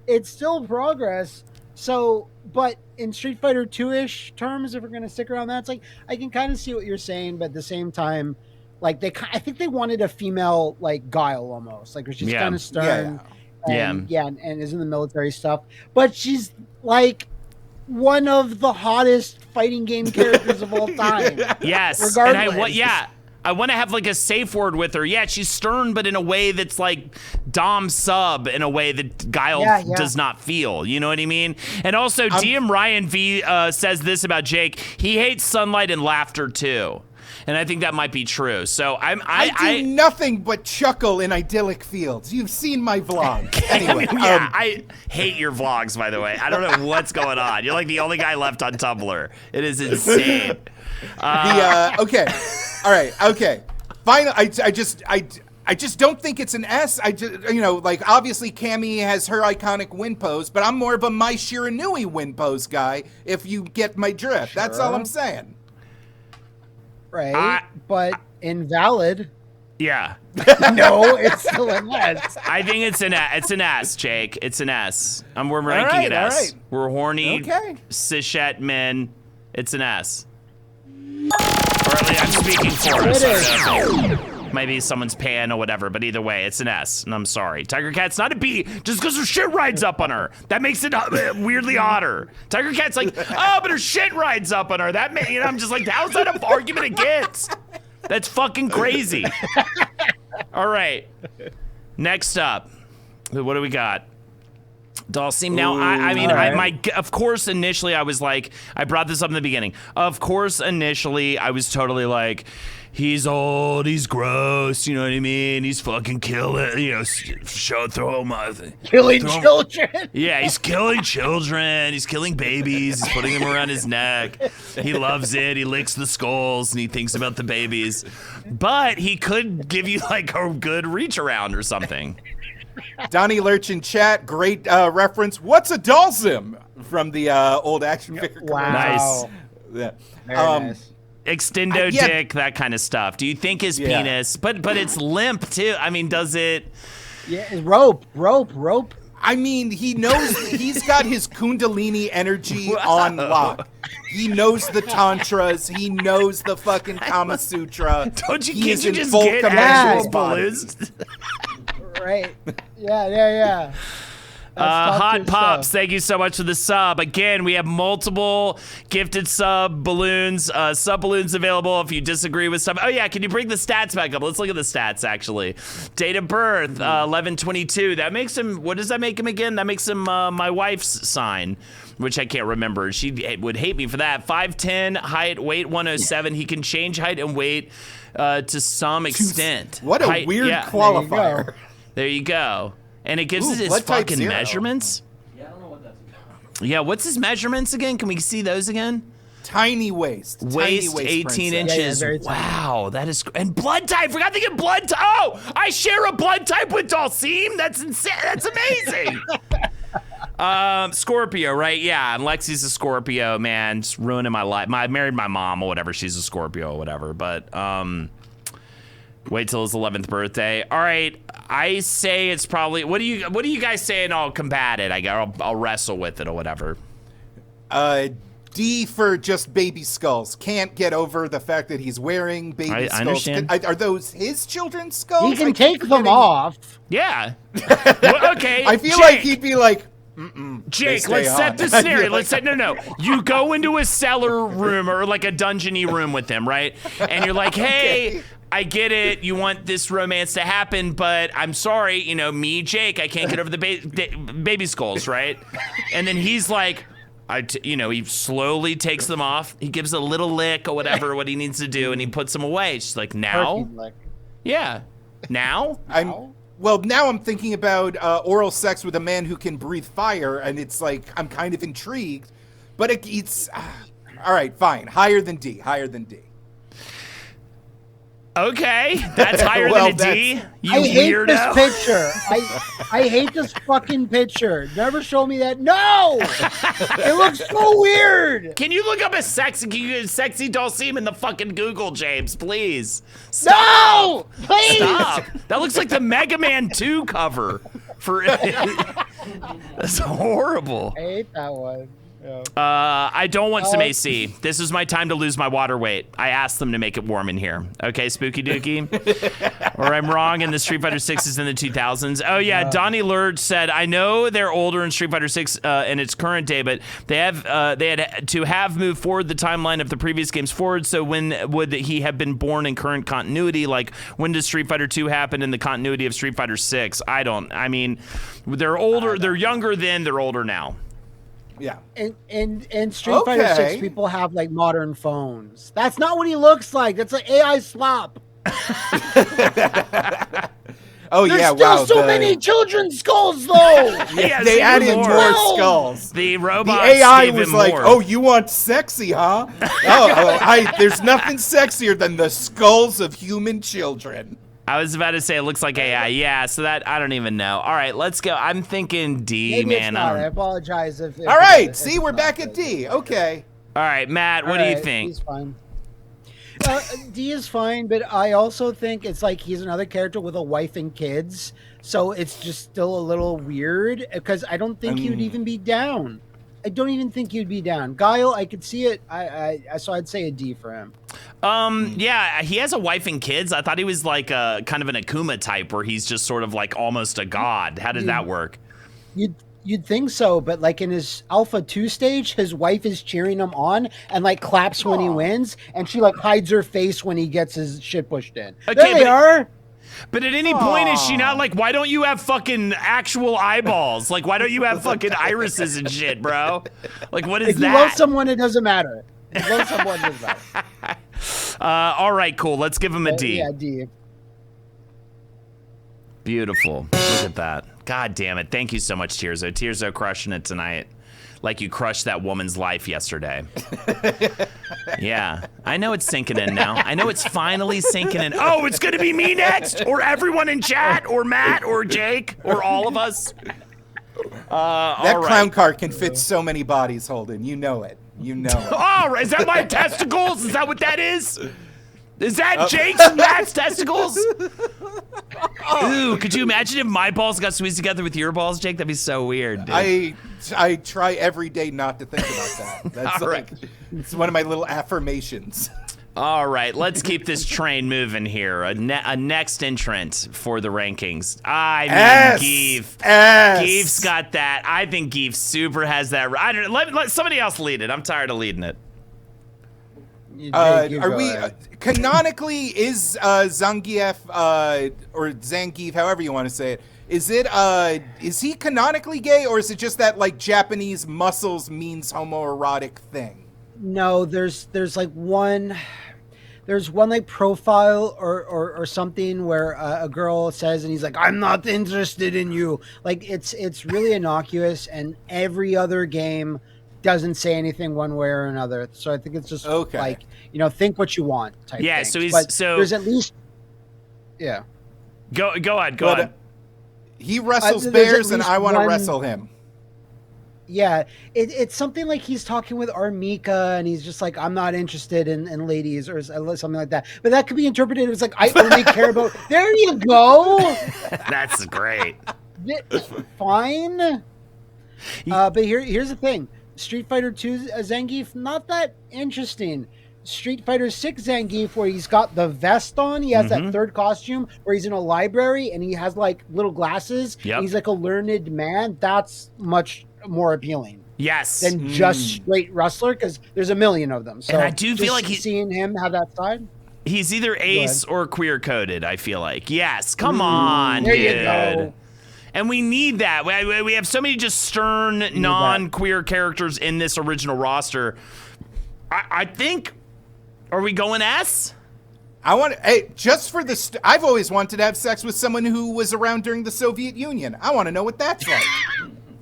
It's still progress. So, but in Street Fighter 2-ish terms, if we're going to stick around that, it's I can kind of see what you're saying, but at the same time, I think they wanted a female, Guile almost. Where she's kind of stern. And is in the military stuff. But she's, one of the hottest fighting game characters of all time. Yes. Regardless. And I want to have a safe word with her. Yeah, she's stern, but in a way that's Dom sub in a way that Guile does not feel. You know what I mean? And also, DM Ryan V says this about Jake. He hates sunlight and laughter too. And I think that might be true. So I do nothing but chuckle in idyllic fields. You've seen my vlog. Anyway, I hate your vlogs, by the way. I don't know what's going on. You're the only guy left on Tumblr. It is insane. Okay. All right. Okay. Finally, I just don't think it's an S. I just, obviously Cammy has her iconic win pose, but I'm more of a Mai Shiranui win pose guy, if you get my drift. Sure. That's all I'm saying. Right. But invalid. Yeah. No, it's still an S. I think it's an S, Jake. It's an S. We're ranking it S. Right. We're horny, cishet men. It's an S. Or at least I'm speaking for us. Maybe someone's pan or whatever, but either way, it's an S, and I'm sorry. Tiger Cat's not a B just because her shit rides up on her. That makes it weirdly odder. Tiger Cat's but her shit rides up on her. I'm just how's that an argument against? That's fucking crazy. All right. Next up, what do we got? Dalsim. Now, of course, initially I was I brought this up in the beginning. Of course, initially I was totally he's old, he's gross, you know what I mean? He's fucking killing, throw him killing children. Yeah, he's killing children. He's killing babies. He's putting them around his neck. He loves it. He licks the skulls and he thinks about the babies. But he could give you a good reach around or something. Donnie Lurch in chat, great reference. What's a Dalsim from the old action figure? Wow. Nice. Yeah. Very nice. Extendo dick, that kind of stuff. Do you think his penis, but it's limp too? I mean, does it? Yeah, rope. I mean, he knows he's got his Kundalini energy on lock. He knows the tantras. He knows the fucking Kama Sutra. Can't you in just full get command of actual his body. balloons? Right. Yeah. Hot Pops, thank you so much for the sub. Again, we have multiple gifted sub balloons available if you disagree with stuff. Oh yeah, can you bring the stats back up? Let's look at the stats actually. Date of birth, 11/22. That makes him, what does that make him again? That makes him my wife's sign, which I can't remember. She would hate me for that. 5'10", height, weight 107. He can change height and weight to some extent. What a weird qualifier. There you go. And it gives us his fucking measurements. Yeah, I don't know what that's about. Yeah, what's his measurements again? Can we see those again? Tiny waist. Waist, 18 princess. inches. Yeah, wow, that is... And blood type. Forgot to get blood type. Oh, I share a blood type with Dalsim. That's insane. That's amazing. Scorpio, right? Yeah, and Lexi's a Scorpio, man. Just ruining my life. I married my mom or whatever. She's a Scorpio or whatever. But wait till his 11th birthday. All right, I say it's probably... What do you guys say, and I'll combat it. I'll wrestle with it or whatever. D for just baby skulls. Can't get over the fact that he's wearing baby skulls. I understand. Are those his children's skulls? He can take them off. Yeah. Well, okay. I feel Jake, like he'd be like, Jake, stay let's set on. the scenario. Let's set no. You go into a cellar room or like a dungeony room with him, right? And you're like, hey, I get it. You want this romance to happen, but I'm sorry, me, Jake, I can't get over the baby skulls, right? And then he's like, he slowly takes them off. He gives a little lick or whatever, what he needs to do, and he puts them away. It's just like, now? Yeah. Now? Now I'm thinking about oral sex with a man who can breathe fire, and it's like, I'm kind of intrigued. But it's all right, fine. Higher than D. Okay, that's higher than a D. You I hate weirdo. this picture. I hate this fucking picture. Never show me that. No, it looks so weird. Can you look up a sexy Dalsim in the fucking Google, James, please? Stop. No, please. Stop. That looks like the Mega Man 2 cover. That's horrible. I hate that one. Yeah. I don't want some AC. This is my time to lose my water weight. I asked them to make it warm in here. Okay, Spooky Dookie? Or I'm wrong and the Street Fighter 6 is in the 2000s. Oh, yeah, Donnie Lurch said, I know they're older in Street Fighter 6 in its current day, but they had to have moved forward the timeline of the previous games forward, so when would he have been born in current continuity? Like, when does Street Fighter 2 happen in the continuity of Street Fighter 6? I mean, they're older, they're younger then, they're older now. Yeah. And Street Fighter 6 people have like modern phones. That's not what he looks like. That's an AI slop. There's still so many children's skulls though. Yeah, they added more skulls. The robot. The AI was like, "Oh, you want sexy, huh? There's nothing sexier than the skulls of human children." I was about to say it looks like AI. Yeah, so that I don't even know. All right, let's go. I'm thinking D, Maybe man. It's not. I apologize if. All right, see, we're back at D. Okay. All right, Matt, what do you think? D's fine. D is fine, but I also think it's like he's another character with a wife and kids, so it's just still a little weird because I don't think he would even be down. I don't even think he'd be down. Guile, I could see it. So I'd say a D for him. Yeah, he has a wife and kids. I thought he was like a kind of an Akuma type where he's just sort of like almost a god. How did that work? You'd think so, but like in his Alpha 2 stage, his wife is cheering him on and like claps when he wins, and she like hides her face when he gets his shit pushed in. Okay, there they are. But at any point, is she not like, why don't you have fucking actual eyeballs? Like, why don't you have fucking irises and shit, bro? Like, what is that? If you love someone, it doesn't matter. If you love someone, it doesn't matter. All right, cool. Let's give him a D. Yeah, D. Beautiful. Look at that. God damn it. Thank you so much, Tirzo. Tirzo crushing it tonight. Like you crushed that woman's life yesterday. Yeah. I know it's sinking in now. I know it's finally sinking in. Oh, it's going to be me next? Or everyone in chat? Or Matt? Or Jake? Or all of us? That clown car can fit so many bodies, Holden. You know it. You know it. Oh, is that my testicles? Is that what that is? Is that Jake's and Matt's testicles? Ooh, could you imagine if my balls got squeezed together with your balls, Jake? That'd be so weird, dude. I try every day not to think about that. That's All right. It's one of my little affirmations. All right, let's keep this train moving here. A next entrant for the rankings. I mean, Geef. Geef's got that. I think Geef super has that. I don't. Let somebody else lead it. I'm tired of leading it. Are we canonically is Zangief or Zangief, however you want to say it? Is he canonically gay, or is it just that like Japanese muscles means homoerotic thing? No, there's like one. There's one like profile or something where a girl says, and he's like, "I'm not interested in you." Like it's really innocuous, and every other game doesn't say anything one way or another. So I think it's just like, think what you want type yeah, thing. So there's at least Go on. He wrestles bears, and I want to wrestle him. Yeah, it's something like he's talking with Armika, and he's just like, I'm not interested in ladies or something like that. But that could be interpreted as like, I only care about. There you go. That's great. Fine. But here's the thing: Street Fighter 2 Zangief, not that interesting. Street Fighter 6 Zangief, where he's got the vest on, he has that third costume where he's in a library and he has like little glasses. Yep. He's like a learned man. That's much more appealing. Yes. Than just straight wrestler, because there's a million of them. So and I do feel like seeing him have that side. He's either ace or queer coded, I feel like. Yes. Come on, there dude. You go. And we need that. We have so many just stern, non-queer characters in this original roster. I think, are we going S? Just for the I've always wanted to have sex with someone who was around during the Soviet Union. I want to know what that's like.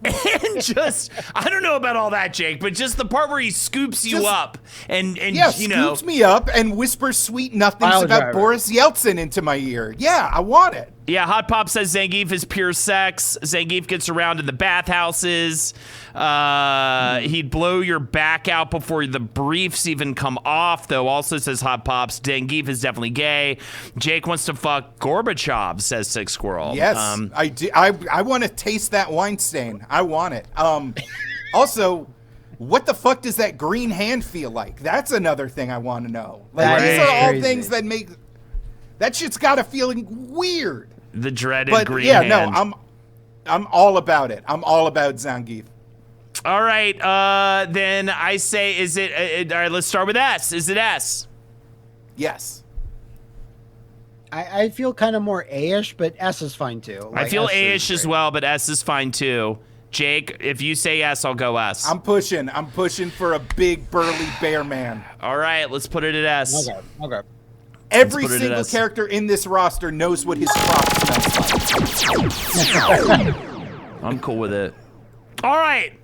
And just, I don't know about all that, Jake, but just the part where he scoops you up and scoops me up and whispers sweet nothings about Boris Yeltsin into my ear. Yeah, I want it. Yeah, Hot Pop says Zangief is pure sex. Zangief gets around in the bathhouses. He'd blow your back out before the briefs even come off, though. Also says Hot Pops, Zangief is definitely gay. Jake wants to fuck Gorbachev, says Sick Squirrel. Yes, I do. I want to taste that wine stain. I want it. Also, what the fuck does that green hand feel like? That's another thing I want to know. Like, these are all things that make... That shit's got a feeling weird. The dreaded green hand. No, I'm all about it. I'm all about Zangief. All right, then I say, is it? All right, let's start with S. Is it S? Yes. I feel kind of more A-ish, but S is fine too. Like, I feel A-ish as well, but S is fine too. Jake, if you say S, I'll go S. I'm pushing for a big burly bear man. All right, let's put it at S. Okay. Every single character in this roster knows what his crop smells like. I'm cool with it. All right.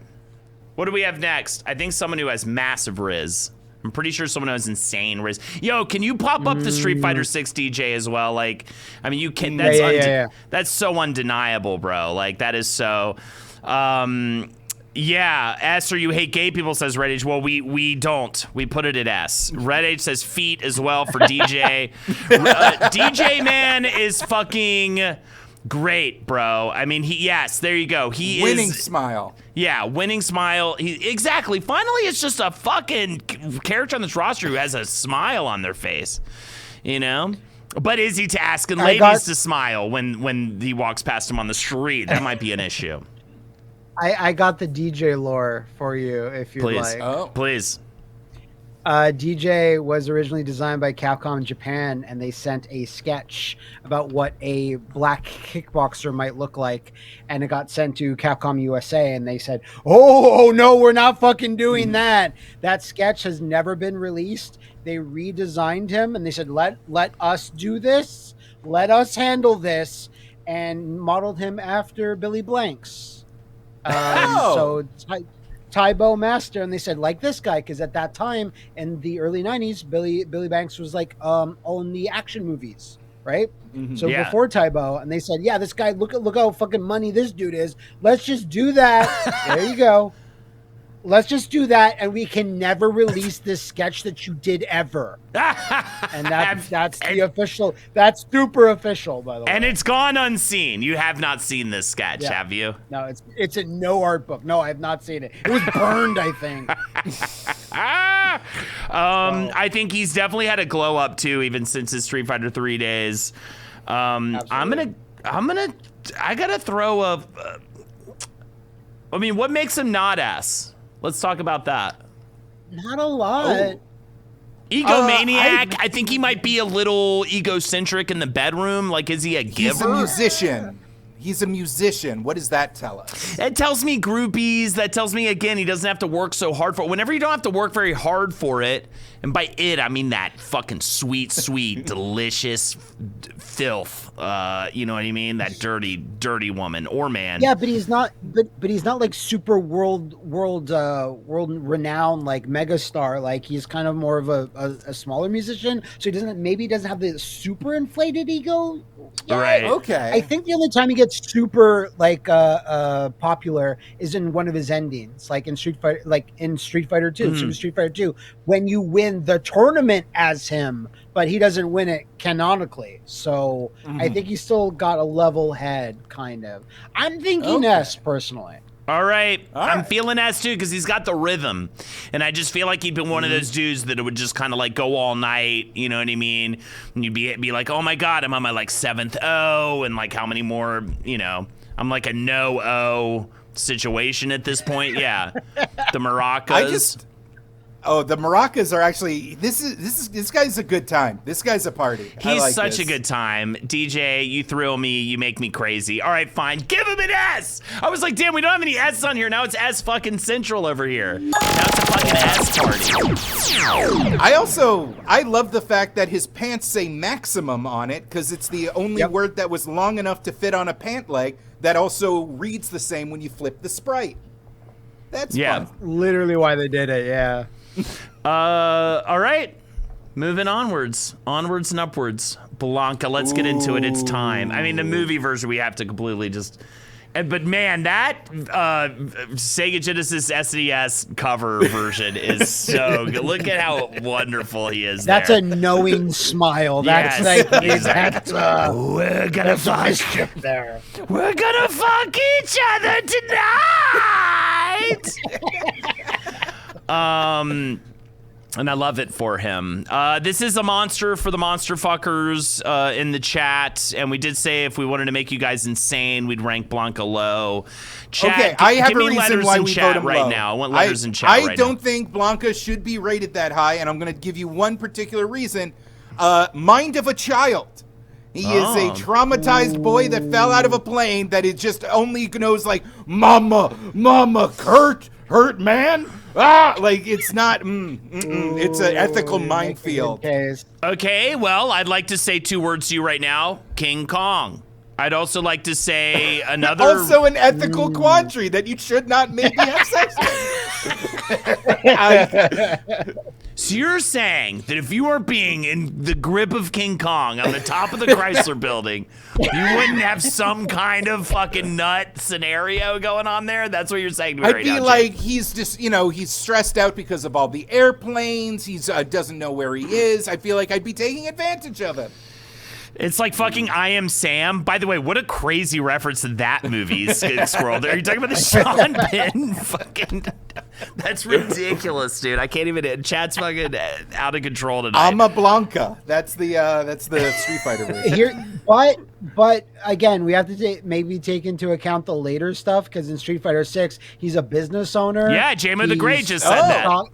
What do we have next? I think someone who has massive Riz. I'm pretty sure someone who has insane Riz. Yo, can you pop up the Street Fighter 6 DJ as well? Like, I mean, you can. That's that's so undeniable, bro. Like, that is so. Yeah, S or you hate gay people, says Red Age. Well, we don't. We put it at S. Red Age says feet as well for DJ. DJ man is fucking great, bro. I mean, yes, there you go. He winning smile. Yeah, winning smile. Exactly. Finally, it's just a fucking character on this roster who has a smile on their face, you know? But is he asking ladies to smile when he walks past him on the street? That might be an issue. I got the DJ lore for you if you'd like. Oh. Please. DJ was originally designed by Capcom Japan, and they sent a sketch about what a black kickboxer might look like, and it got sent to Capcom USA, and they said, oh no, we're not fucking doing that. That sketch has never been released. They redesigned him, and they said, let us do this. Let us handle this, and modeled him after Billy Blanks. So Tybo Master, and they said like this guy, because at that time in the early 90s, Billy Banks was like on the action movies, right? So before Tybo, and they said, yeah, this guy, look how fucking money this dude is. Let's just do that. There you go. let's just do that, and we can never release this sketch that you did ever. And that's the official. That's super official, by the way. And it's gone unseen. You have not seen this sketch, have you? No, it's in no art book. No, I have not seen it. It was burned, I think. I think he's definitely had a glow up too, even since his Street Fighter 3 days. I gotta throw a. I mean, what makes him not S? Let's talk about that. Not a lot. Egomaniac. I think he might be a little egocentric in the bedroom. Like, is he a giver? He's a musician. He's a musician. What does that tell us? It tells me groupies. That tells me, again, he doesn't have to work so hard for it. Whenever you don't have to work very hard for it, and by it, I mean that fucking sweet, delicious filth. You know what I mean? That dirty woman or man. Yeah, but he's not. But he's not like super world renowned like megastar. Like he's kind of more of a smaller musician. So he doesn't have the super inflated ego. Yeah, Right. Okay. I think the only time he gets super like popular is in one of his endings, like in Street Fighter, Super Street Fighter 2, when you win the tournament as him, but he doesn't win it canonically. So I think he's still got a level head, kind of. I'm thinking S personally. All right. I'm feeling S too because he's got the rhythm. And I just feel like he'd been one of those dudes that would just kind of like go all night, you know what I mean? And you'd be like, oh my God, I'm on my like 7th O and like how many more, you know, I'm like a no O situation at this point. Yeah. The maracas. The maracas are actually this guy's a good time. This guy's a party. He's such a good time. DJ, you thrill me, you make me crazy. All right, fine. Give him an S. I was like, damn, we don't have any S on here. Now it's S fucking central over here. Now it's a fucking S party. I love the fact that his pants say maximum on it because it's the only word that was long enough to fit on a pant leg that also reads the same when you flip the sprite. That's fun. Literally why they did it, yeah. All right. Moving onwards and upwards. Blanca, let's get into it. It's time. I mean, the movie version we have to completely just... But man, that Sega Genesis SNES cover version is so good. Look at how wonderful he is. That's a knowing smile. That's we're gonna fuck there. We're gonna fuck each other tonight. And I love it for him. This is a monster for the monster fuckers in the chat. And we did say if we wanted to make you guys insane, we'd rank Blanca low. Chat, okay, I have give a me reason why we vote him right low. now. I want letters in chat I don't think Blanca should be rated that high, and I'm going to give you one particular reason. Mind of a child. He is a traumatized boy that fell out of a plane that it just only knows like, mama, hurt man. Like it's not, it's an ethical minefield. Okay, well, I'd like to say 2 words to you right now. King Kong. I'd also like to say another... Also an ethical quandary that you should not maybe have sex with. So you're saying that if you were being in the grip of King Kong on the top of the Chrysler building, you wouldn't have some kind of fucking nut scenario going on there? That's what you're saying to me I'd be like, he's just, he's stressed out because of all the airplanes. He's doesn't know where he is. I feel like I'd be taking advantage of him. It's like fucking I Am Sam. By the way, what a crazy reference to that movie, Squirrel. Are you talking about the Sean Penn fucking... That's ridiculous, dude. I can't even... Chat's fucking out of control tonight. I'm a Blanca. That's the Street Fighter version. Here, but again, we have to maybe take into account the later stuff, because in Street Fighter 6, he's a business owner. Yeah, Jamo the Great just said that.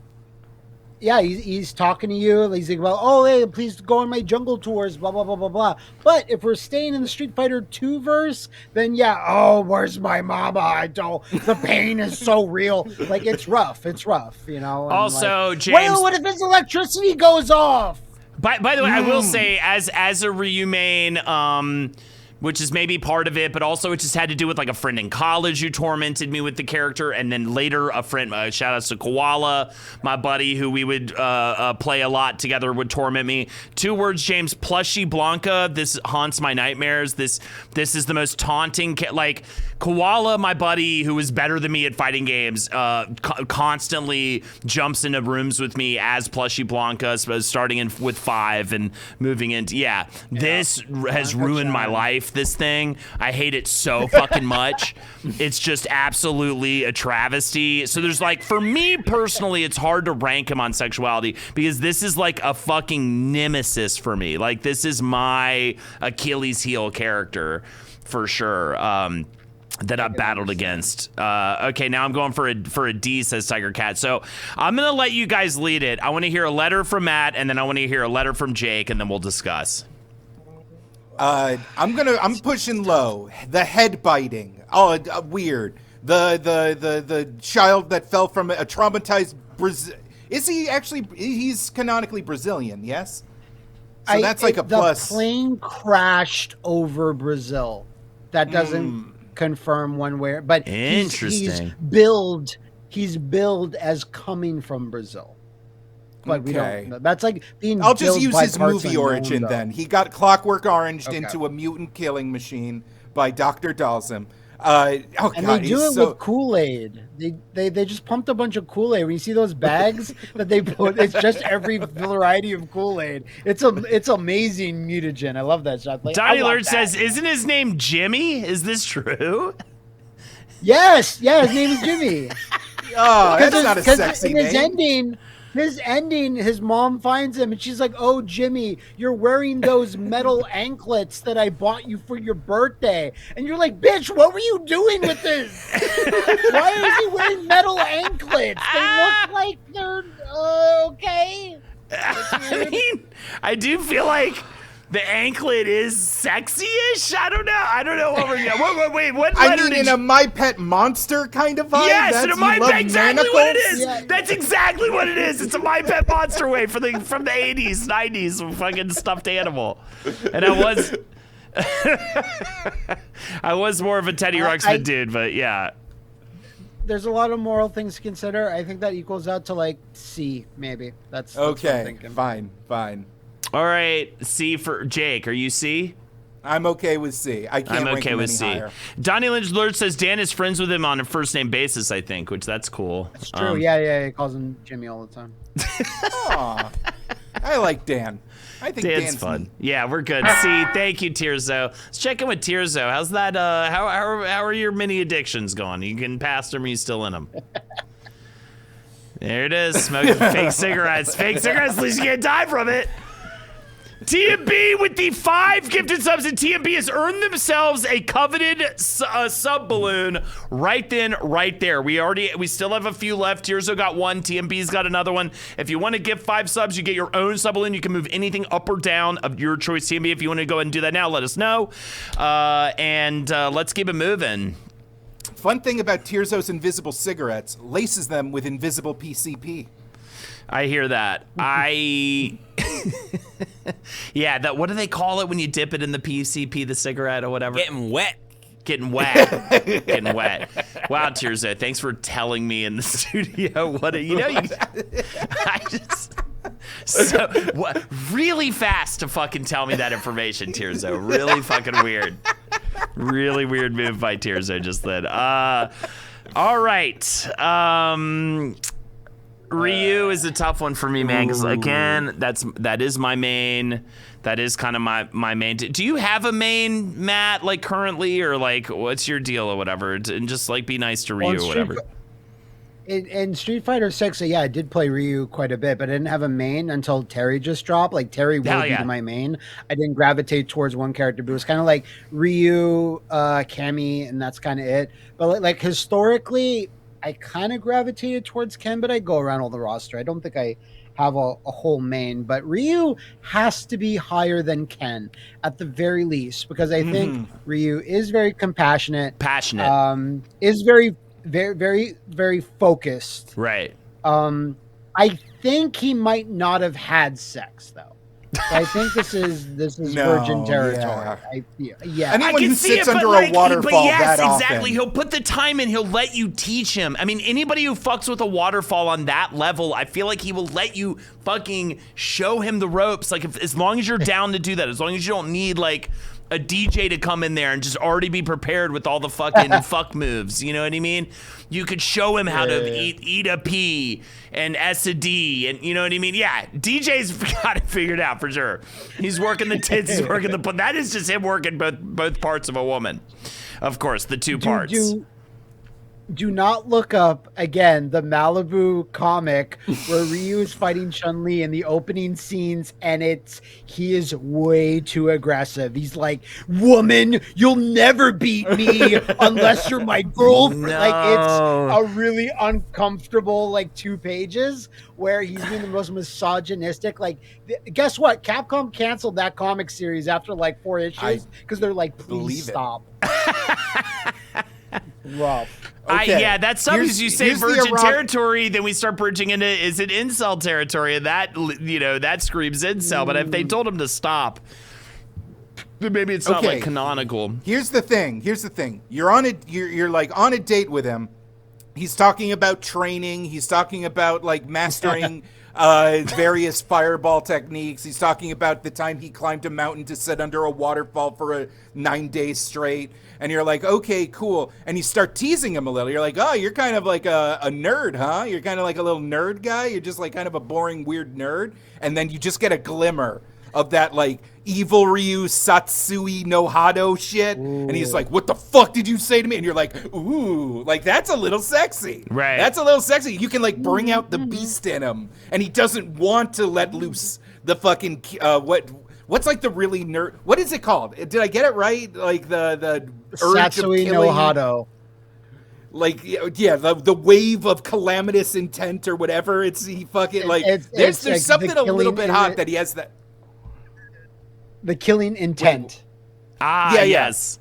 Yeah, he's talking to you. He's like, well, oh, hey, please go on my jungle tours, blah, blah, blah, blah, blah. But if we're staying in the Street Fighter 2 verse, then yeah, oh, where's my mama? The pain is so real. Like, it's rough, you know? And also, like, James... Well, what if his electricity goes off? By the way, I will say, as a Ryu main, which is maybe part of it, but also it just had to do with like a friend in college who tormented me with the character, and then later a friend, shout out to Koala, my buddy who we would play a lot together, would torment me. 2 words, James, plushy Blanca. This haunts my nightmares. This is the most taunting, like Koala, my buddy, who is better than me at fighting games, constantly jumps into rooms with me as Plushie Blanca, starting with 5 and moving into. Yeah, this has ruined my life. This thing, I hate it so fucking much. It's just absolutely a travesty. So there's like, for me personally, it's hard to rank him on sexuality because this is like a fucking nemesis for me. Like, this is my Achilles heel character for sure. That I've battled against. Okay, now I'm going for a D, says Tiger Cat. So I'm gonna let you guys lead it. I want to hear a letter from Matt, and then I want to hear a letter from Jake, and then we'll discuss. I'm pushing low. The head biting. Oh, weird. The child that fell from a traumatized Brazil. Is he actually? He's canonically Brazilian, yes. So that's like a plus. The plane crashed over Brazil. That doesn't confirm one way, but interesting. He's billed as coming from Brazil. But we don't. That's like being. I'll just use his parts movie origin then. He got Clockwork Oranged into a mutant killing machine by Dr. Dalsum. And they do it with Kool-Aid. They just pumped a bunch of Kool-Aid. When you see those bags that they put, it's just every variety of Kool-Aid. It's amazing mutagen. I love that shot. Like, Donnie Lurch says, "Isn't his name Jimmy? Is this true?" Yes. His name is Jimmy. Oh, that's not a sexy name. His ending, his mom finds him and she's like, "Oh, Jimmy, you're wearing those metal anklets that I bought you for your birthday." And you're like, "Bitch, what were you doing with this? Why is he wearing metal anklets? They look like they're okay." I mean, I do feel like the anklet is sexy-ish. I don't know what we're doing. Wait, what letter in a My Pet Monster kind of vibe? Yes, in a My Pet, exactly what it is. Yeah. That's exactly what it is. It's a My Pet Monster way from the 80s, 90s, fucking stuffed animal. And I was more of a Teddy Ruxpin dude, but yeah. There's a lot of moral things to consider. I think that equals out to like C, maybe. That's what I'm thinking. Fine. All right, C for Jake. Are you C? I'm okay with C. I can't rank him any higher. Donnie Lynch Lurch says Dan is friends with him on a first name basis, I think, which that's cool. It's true. Yeah. He calls him Jimmy all the time. Aw, I like Dan. I think Dan's fun. Neat. Yeah, we're good. C, thank you, Tirzo. Let's check in with Tirzo. How's that? How are your mini addictions going? You getting past them? Or are you still in them? There it is. Smoking fake cigarettes. Fake cigarettes. At least you can't die from it. TMB with the 5 gifted subs, and TMB has earned themselves a coveted sub balloon right then, right there. We still have a few left. Tirzo got 1. TMB's got another one. If you want to give 5 subs, you get your own sub balloon. You can move anything up or down of your choice. TMB, if you want to go ahead and do that now, let us know. And let's keep it moving. Fun thing about Tirzo's invisible cigarettes, laces them with invisible PCP. I hear that. Yeah, that. What do they call it when you dip it in the PCP, the cigarette or whatever? Getting wet. Getting wet. Wow, Tirzo, thanks for telling me in the studio really fast to fucking tell me that information, Tirzo. Really fucking weird. Really weird move by Tirzo just then. All right. Ryu is a tough one for me, man, because again, that is my main. That is kind of my main. Do you have a main, Matt, like currently, or like what's your deal or whatever? And just like be nice to Ryu or whatever. In Street Fighter 6, I did play Ryu quite a bit, but I didn't have a main until Terry just dropped. Like Terry will be my main. I didn't gravitate towards one character, but it was kind of like Ryu, Cammy, and that's kind of it. But like historically, I kind of gravitated towards Ken, but I go around all the roster. I don't think I have a whole main, but Ryu has to be higher than Ken at the very least, because I think Ryu is very compassionate. Is very, very, very, very focused. Right. I think he might not have had sex though. I think this is virgin territory. Yeah. Anyone who sits under a waterfall that often. Exactly. He'll put the time in. He'll let you teach him. I mean, anybody who fucks with a waterfall on that level, I feel like he will let you fucking show him the ropes. Like, as long as you're down to do that, as long as you don't need like a DJ to come in there and just already be prepared with all the fucking fuck moves. You know what I mean? You could show him how to eat a P and S a D, and you know what I mean? Yeah, DJ's got it figured out for sure. He's working the tits, he's working the. That is just him working both parts of a woman. Of course, the two parts. Do not look up, again, the Malibu comic where Ryu is fighting Chun-Li in the opening scenes, and he is way too aggressive. He's like, woman, you'll never beat me unless you're my girlfriend. No. Like, it's a really uncomfortable, 2 pages where he's being the most misogynistic. Guess what? Capcom canceled that comic series after 4 issues because they're like, please stop. Rough. Okay. Yeah, that's something. You say virgin territory, then we start bridging into, is it incel territory? And that, that screams incel. But if they told him to stop, then maybe it's not canonical. Here's the thing. You're on you're on a date with him. He's talking about training. He's talking about mastering various fireball techniques. He's talking about the time he climbed a mountain to sit under a waterfall for 9 days straight. And you're like, okay, cool. And you start teasing him a little. You're like, oh, you're kind of like a nerd, huh? You're kind of like a little nerd guy. You're just kind of a boring, weird nerd. And then you just get a glimmer of that evil Ryu Satsui no Hado shit. Ooh. And he's like, what the fuck did you say to me? And you're like, ooh, that's a little sexy. Right. That's a little sexy. You can bring out the beast in him. And he doesn't want to let loose the fucking, what's the really nerd, what is it called? Did I get it right? The urge Satsui of no killing. Hado. The wave of calamitous intent or whatever. There's something a little bit hot that he has that. The killing intent. Yes.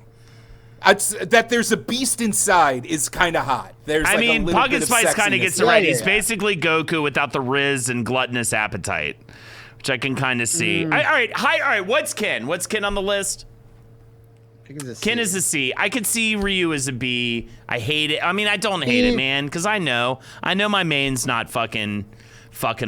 That there's a beast inside is kind of hot. Pocket Spice kind of gets it right. He's yeah. basically Goku without the Riz and gluttonous appetite, which I can kind of see. All right. What's Ken? What's Ken on the list? Ken is a C. I could see Ryu as a B. I hate it. I don't hate it, man, because I know my main's not fucking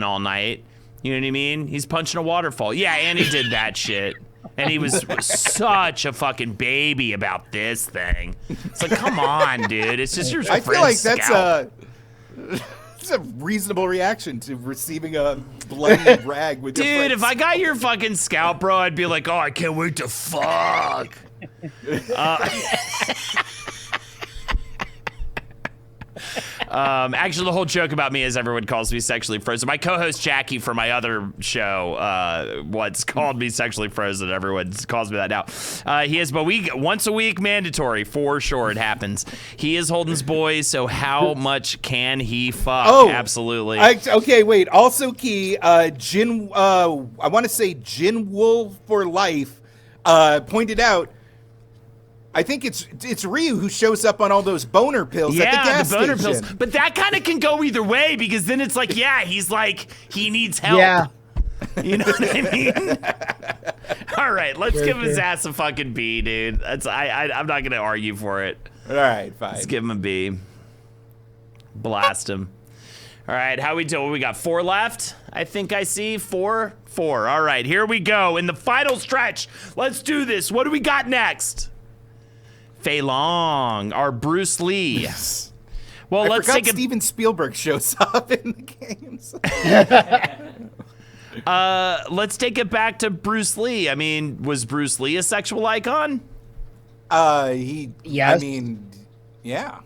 all night. You know what I mean? He's punching a waterfall. Yeah, and he did that shit. And he was such a fucking baby about this thing. It's come on, dude. It's just your I friend's feel like scalp. that's a reasonable reaction to receiving a bloody rag with your Dude, friend's if I got your fucking scalp, bro, I'd be like, oh, I can't wait to fuck. Actually, the whole joke about me is everyone calls me sexually frozen. My co-host Jackie for my other show once called me sexually frozen. Everyone calls me that now. He is, but once a week mandatory for sure. It happens. He is Holden's boy, so how much can he fuck? Oh, absolutely. Okay, wait. Also key, Jin. I want to say Jin Wool for Life pointed out. I think it's Ryu who shows up on all those boner pills at the gas the boner station. pills. But that kind of can go either way because then it's he's he needs help. Yeah. You know what I mean? All right, let's give his ass a fucking B, dude. I'm not gonna argue for it. All right, fine. Let's give him a B. Blast him. All right, how we doing? We got 4 left. I think I see 4. All right, here we go in the final stretch. Let's do this. What do we got next? Fei Long, our Bruce Lee. Yes. Well, I let's forgot take Steven Spielberg shows up in the games. Let's take it back to Bruce Lee. Was Bruce Lee a sexual icon? Yes. Yeah.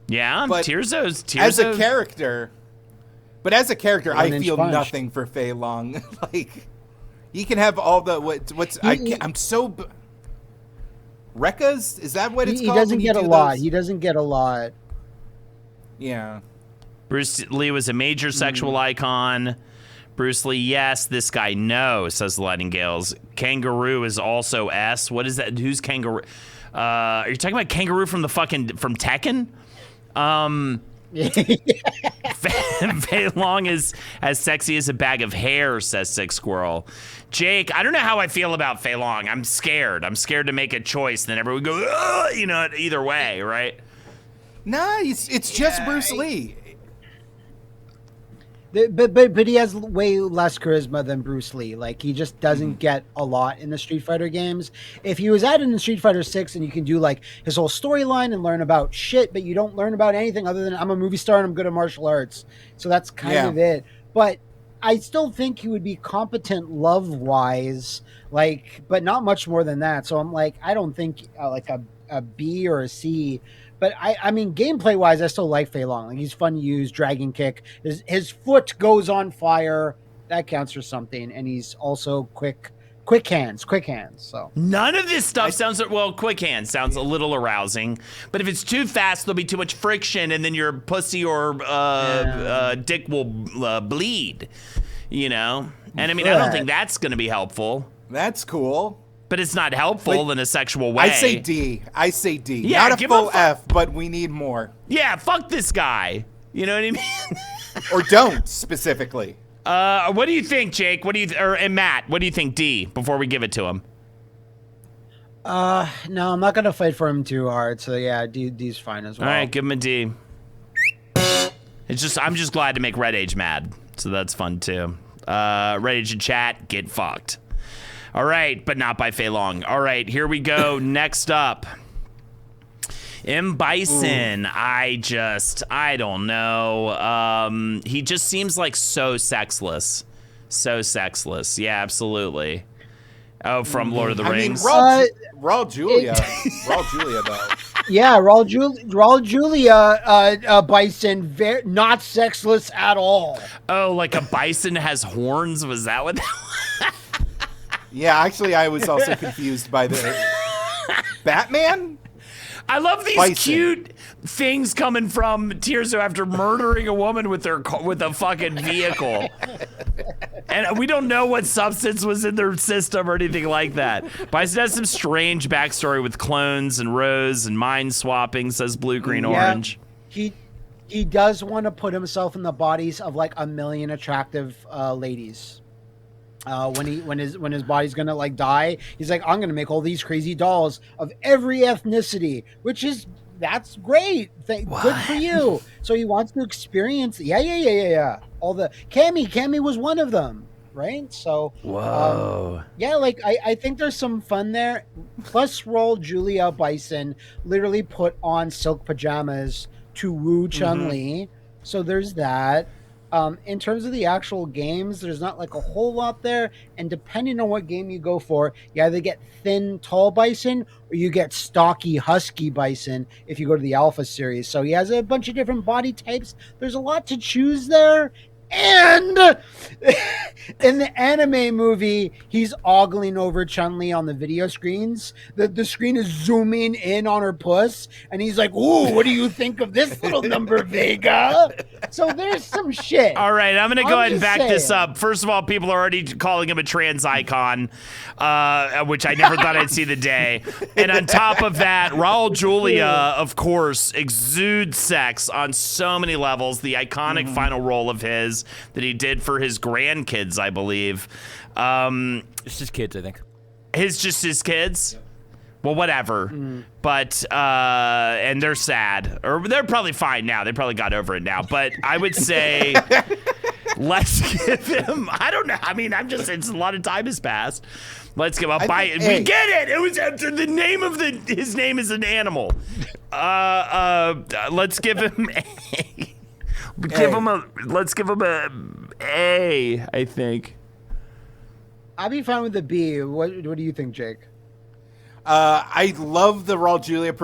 Yeah, but Tirzo's as a character. But as a character, I feel punch. nothing for Fei Long. He can have all the I'm so. Rekkas? Is that what it's called? He doesn't get a lot. He doesn't get a lot. Yeah. Bruce Lee was a major sexual icon. Bruce Lee, yes. This guy, no, says the Nightingales. Kangaroo is also S. What is that? Who's Kangaroo? Are you talking about Kangaroo from from Tekken? Fei Long is as sexy as a bag of hair, says Sick Squirrel. Jake, I don't know how I feel about Fei Long. I'm scared. I'm scared to make a choice. Then everyone go, either way, right? Nah, it's just Bruce Lee. But he has way less charisma than Bruce Lee. Like, he just doesn't get a lot in the Street Fighter games. If he was added in Street Fighter 6 and you can do like his whole storyline and learn about shit, but you don't learn about anything other than I'm a movie star and I'm good at martial arts. So that's kind of it. But I still think he would be competent love-wise, like, but not much more than that. So I'm like, I don't think like a B or a C. But I mean, gameplay-wise, I still like Fei Long. Like, he's fun to use, dragon kick. His foot goes on fire. That counts for something. And he's also quick hands. So None of this stuff sounds, well, quick hands sounds a little arousing. But if it's too fast, there'll be too much friction, and then your pussy or dick will bleed, you know? And I mean, I don't think that's going to be helpful. That's cool. But it's not helpful in a sexual way. I say D. Yeah, not a full F, but we need more. Yeah, fuck this guy. You know what I mean? Or don't, specifically. What do you think, Jake? And Matt, what do you think, D, before we give it to him? No, I'm not gonna fight for him too hard. So yeah, D's fine as well. All right, give him a D. I'm just glad to make Red Age mad, so that's fun too. Red Age in chat, get fucked. All right, but not by Fei Long. All right, here we go. Next up, M. Bison. I don't know. He just seems like so sexless. Yeah, absolutely. Oh, from Lord of the Rings. I mean, Raul Julia. Raul Julia, though. Yeah, Raul Julia Bison, not sexless at all. Oh, like a bison has horns? Was that what that was? Yeah, actually, I was also confused by the Batman. I love these Bison. cute things coming from Tirso after murdering a woman with a fucking vehicle. And we don't know what substance was in their system or anything like that. Bison has some strange backstory with clones and Rose and mind swapping, says Blue, Green, Orange. He does want to put himself in the bodies of like a million attractive ladies. When his body's gonna like die, he's like, I'm gonna make all these crazy dolls of every ethnicity, that's great. Good for you. So he wants to experience. Yeah. All the Cammy was one of them, right? So whoa. Yeah, like I think there's some fun there. Plus, Raul Julia Bison literally put on silk pajamas to woo Chun-Li. So there's that. In terms of the actual games, there's not like a whole lot there. And depending on what game you go for, you either get thin, tall Bison or you get stocky, husky Bison if you go to the Alpha series. So he has a bunch of different body types. There's a lot to choose there. And in the anime movie, he's ogling over Chun-Li on the video screens. The screen is zooming in on her puss, and he's like, ooh, what do you think of this little number, Vega? So there's some shit. All right, I'm going to go ahead and back this up. First of all, people are already calling him a trans icon, which I never thought I'd see the day. And on top of that, Raul Julia, of course, exudes sex on so many levels. The iconic final role of his that he did for his grandkids, I believe. It's just kids, I think. Just his kids? Well, whatever. But, and they're sad. Or they're probably fine now. They probably got over it now. But I would say, let's give him, I don't know. I mean, it's a lot of time has passed. Let's give up. We get it. It was the name of his name is an animal. Let's give him a. Let's give him a A, I think. I'd be fine with the B. What do you think, Jake? I love the Raul Julia.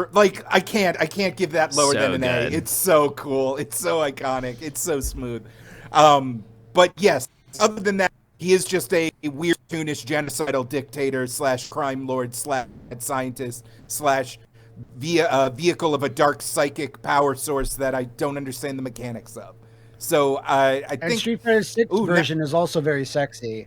I can't give that lower than an A. It's so cool. It's so iconic. It's so smooth. But yes, other than that, he is just a weird, cartoonish, genocidal dictator / crime lord / scientist / vehicle of a dark psychic power source that I don't understand the mechanics of. So I think Street Fighter 6 version is also very sexy.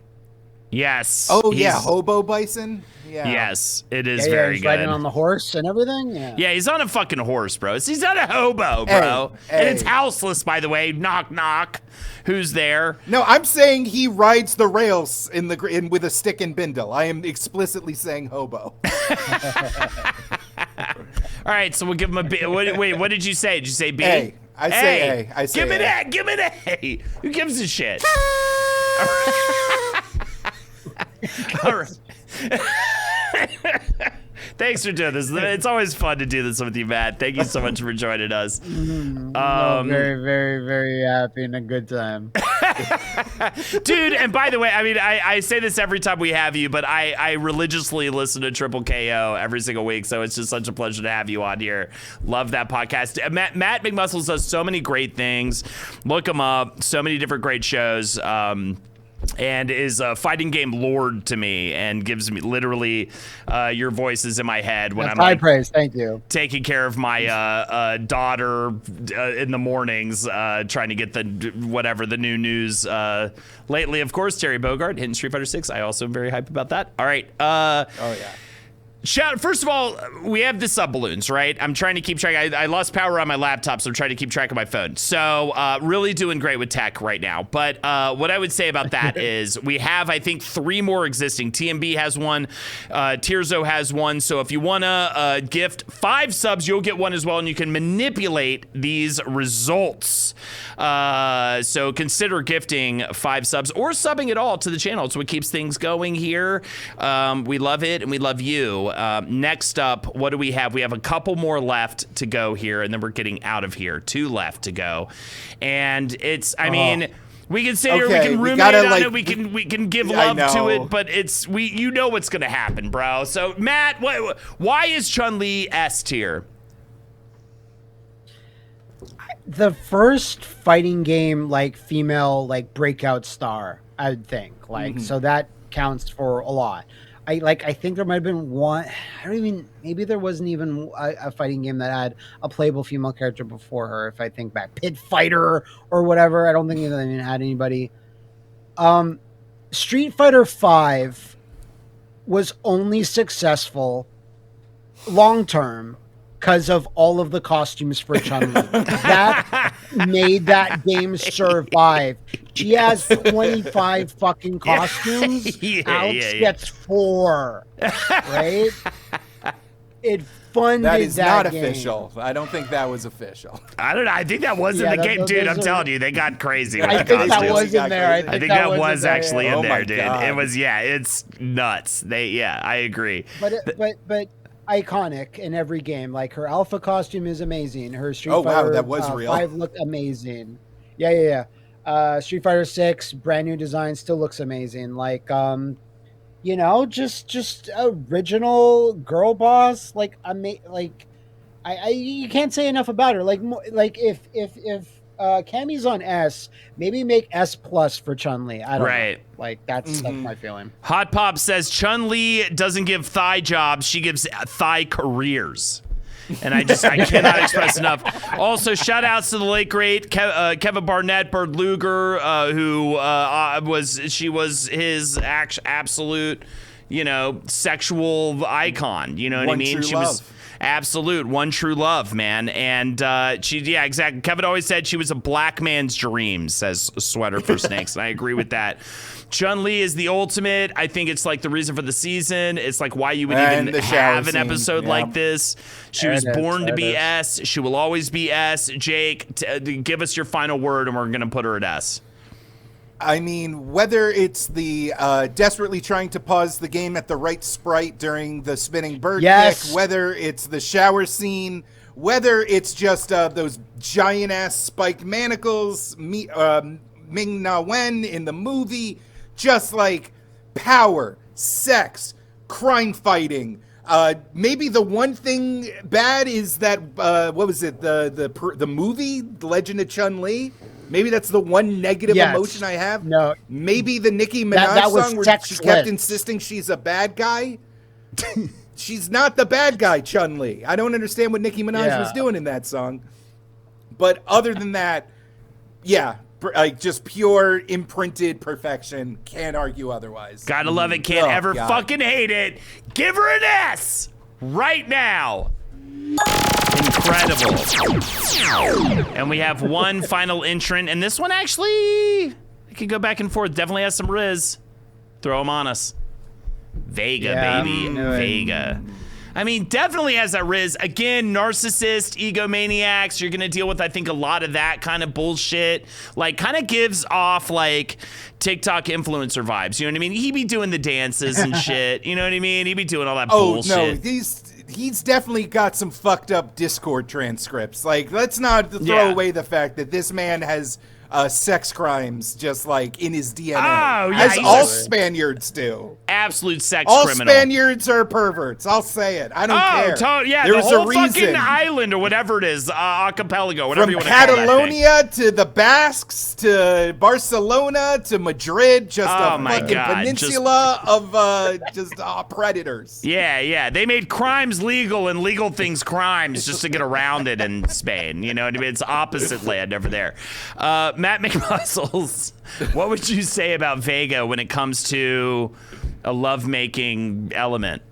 Yes. Oh yeah, Hobo Bison. Yeah. Yes, it is very he's good. riding on the horse and everything. Yeah, he's on a fucking horse, bro. He's not a hobo, bro. And it's houseless, by the way. Knock knock. Who's there? No, I'm saying he rides the rails with a stick and bindle. I am explicitly saying hobo. All right, so we'll give him a B. Wait, what did you say? Did you say B? I say A. I say give me A. that. Give me that. Who gives a shit? All right. Thanks for doing this. It's always fun to do this with you, Matt. Thank you so much for joining us. Very, very, very happy and a good time. Dude, and by the way, I mean, I say this every time we have you, but I religiously listen to Triple KO every single week, so it's just such a pleasure to have you on here. Love that podcast. Matt McMuscles does so many great things. Look him up. So many different great shows. And is a fighting game lord to me, and gives me literally your voices in my head when That's I'm high like, praise. Thank you. taking care of my daughter in the mornings, trying to get the new news. Lately, of course, Terry Bogard hitting Street Fighter 6. I also am very hyped about that. All right. Oh yeah. First of all, we have the sub balloons, right? I'm trying to keep track. I lost power on my laptop, so I'm trying to keep track of my phone. So really doing great with tech right now. But what I would say about that is we have, I think, 3 more existing. TMB has one. Tirzo has one. So if you want to gift 5 subs, you'll get one as well, and you can manipulate these results. So consider gifting 5 subs or subbing it all to the channel. It's what keeps things going here. We love it, and we love you. Next up, what do we have? We have a couple more left to go here, and then we're getting out of here. 2 left to go. And it's, I mean, we can sit here, we can ruminate on it, we can give love to it, but it's, you know what's going to happen, bro. So, Matt, why is Chun-Li S tier? The first fighting game, like, female, like, breakout star, I would think. Like, so that counts for a lot. I think there might have been one. Maybe there wasn't even a fighting game that had a playable female character before her. If I think back, Pit Fighter or whatever. I don't think they even had anybody. Street Fighter V was only successful long term because of all of the costumes for Chun-Li. That made that game survive. She has 25 fucking costumes. Alex gets 4. Right? It funded that is not game. official. I don't think that was official. I don't know. I think that was in the game, dude. I'm telling you, they got crazy with I the think costumes. that was in there. I think that was actually in Oh there, my dude. God. It was, it's nuts. I agree. But iconic in every game. Like, her Alpha costume is amazing. Her Street Fighter that was real. 5 looked amazing. Yeah. Street Fighter 6, brand new design, still looks amazing. Like, just original girl boss. Like, you can't say enough about her. Like if Cammy's on S, maybe make S+ for Chun-Li. I don't know. Like, that's my feeling. Hot Pop says Chun-Li doesn't give thigh jobs; she gives thigh careers. And I cannot express enough. Also, shout outs to the late great Kevin Barnett, Bird Luger, who was his absolute, sexual icon. You know what I mean? She was absolute one true love, man. And exactly. Kevin always said she was a black man's dream, says Sweater for Snakes. And I agree with that. Chun-Li is the ultimate. I think it's like the reason for the season. It's like why you would even have an episode like this. She was born to be S. She will always be S. Jake, give us your final word, and we're going to put her at S. I mean, whether it's the desperately trying to pause the game at the right sprite during the spinning bird kick, whether it's the shower scene, whether it's just those giant-ass spiked manacles, Ming-Na Wen in the movie, just like power, sex, crime fighting. Maybe the one thing bad is that, what was it, the movie, The Legend of Chun-Li? Maybe that's the one negative emotion I have. No. Maybe the Nicki Minaj song where she kept insisting she's a bad guy. She's not the bad guy, Chun-Li. I don't understand what Nicki Minaj was doing in that song. But other than that, like just pure imprinted perfection. Can't argue otherwise. Gotta love it. Can't ever fucking hate it. Give her an S right now. Incredible. And we have one final entrant, and this one actually, it could go back and forth. Definitely has some Riz. Throw them on us. Vega, baby. Vega. I mean, definitely has that riz. Again, narcissist, egomaniacs. You're going to deal with, I think, a lot of that kind of bullshit. Like, kind of gives off, like, TikTok influencer vibes. You know what I mean? He be doing the dances and shit. You know what I mean? He be doing all that bullshit. Oh, no. He's definitely got some fucked up Discord transcripts. Like, let's not throw away the fact that this man has sex crimes just like in his DNA. Oh, yeah, as all Spaniards do. Absolute sex all criminal. Spaniards are perverts. I'll say it. I don't care. Yeah, there's the whole a reason. fucking island or whatever it is, archipelago, whatever you want to call that thing. Catalonia to the Basques to Barcelona to Madrid, just a fucking peninsula of predators. Yeah. They made crimes legal and legal things crimes just to get around it in Spain. You know what I mean? It's opposite land over there. Matt McMuscles, what would you say about Vega when it comes to a lovemaking element?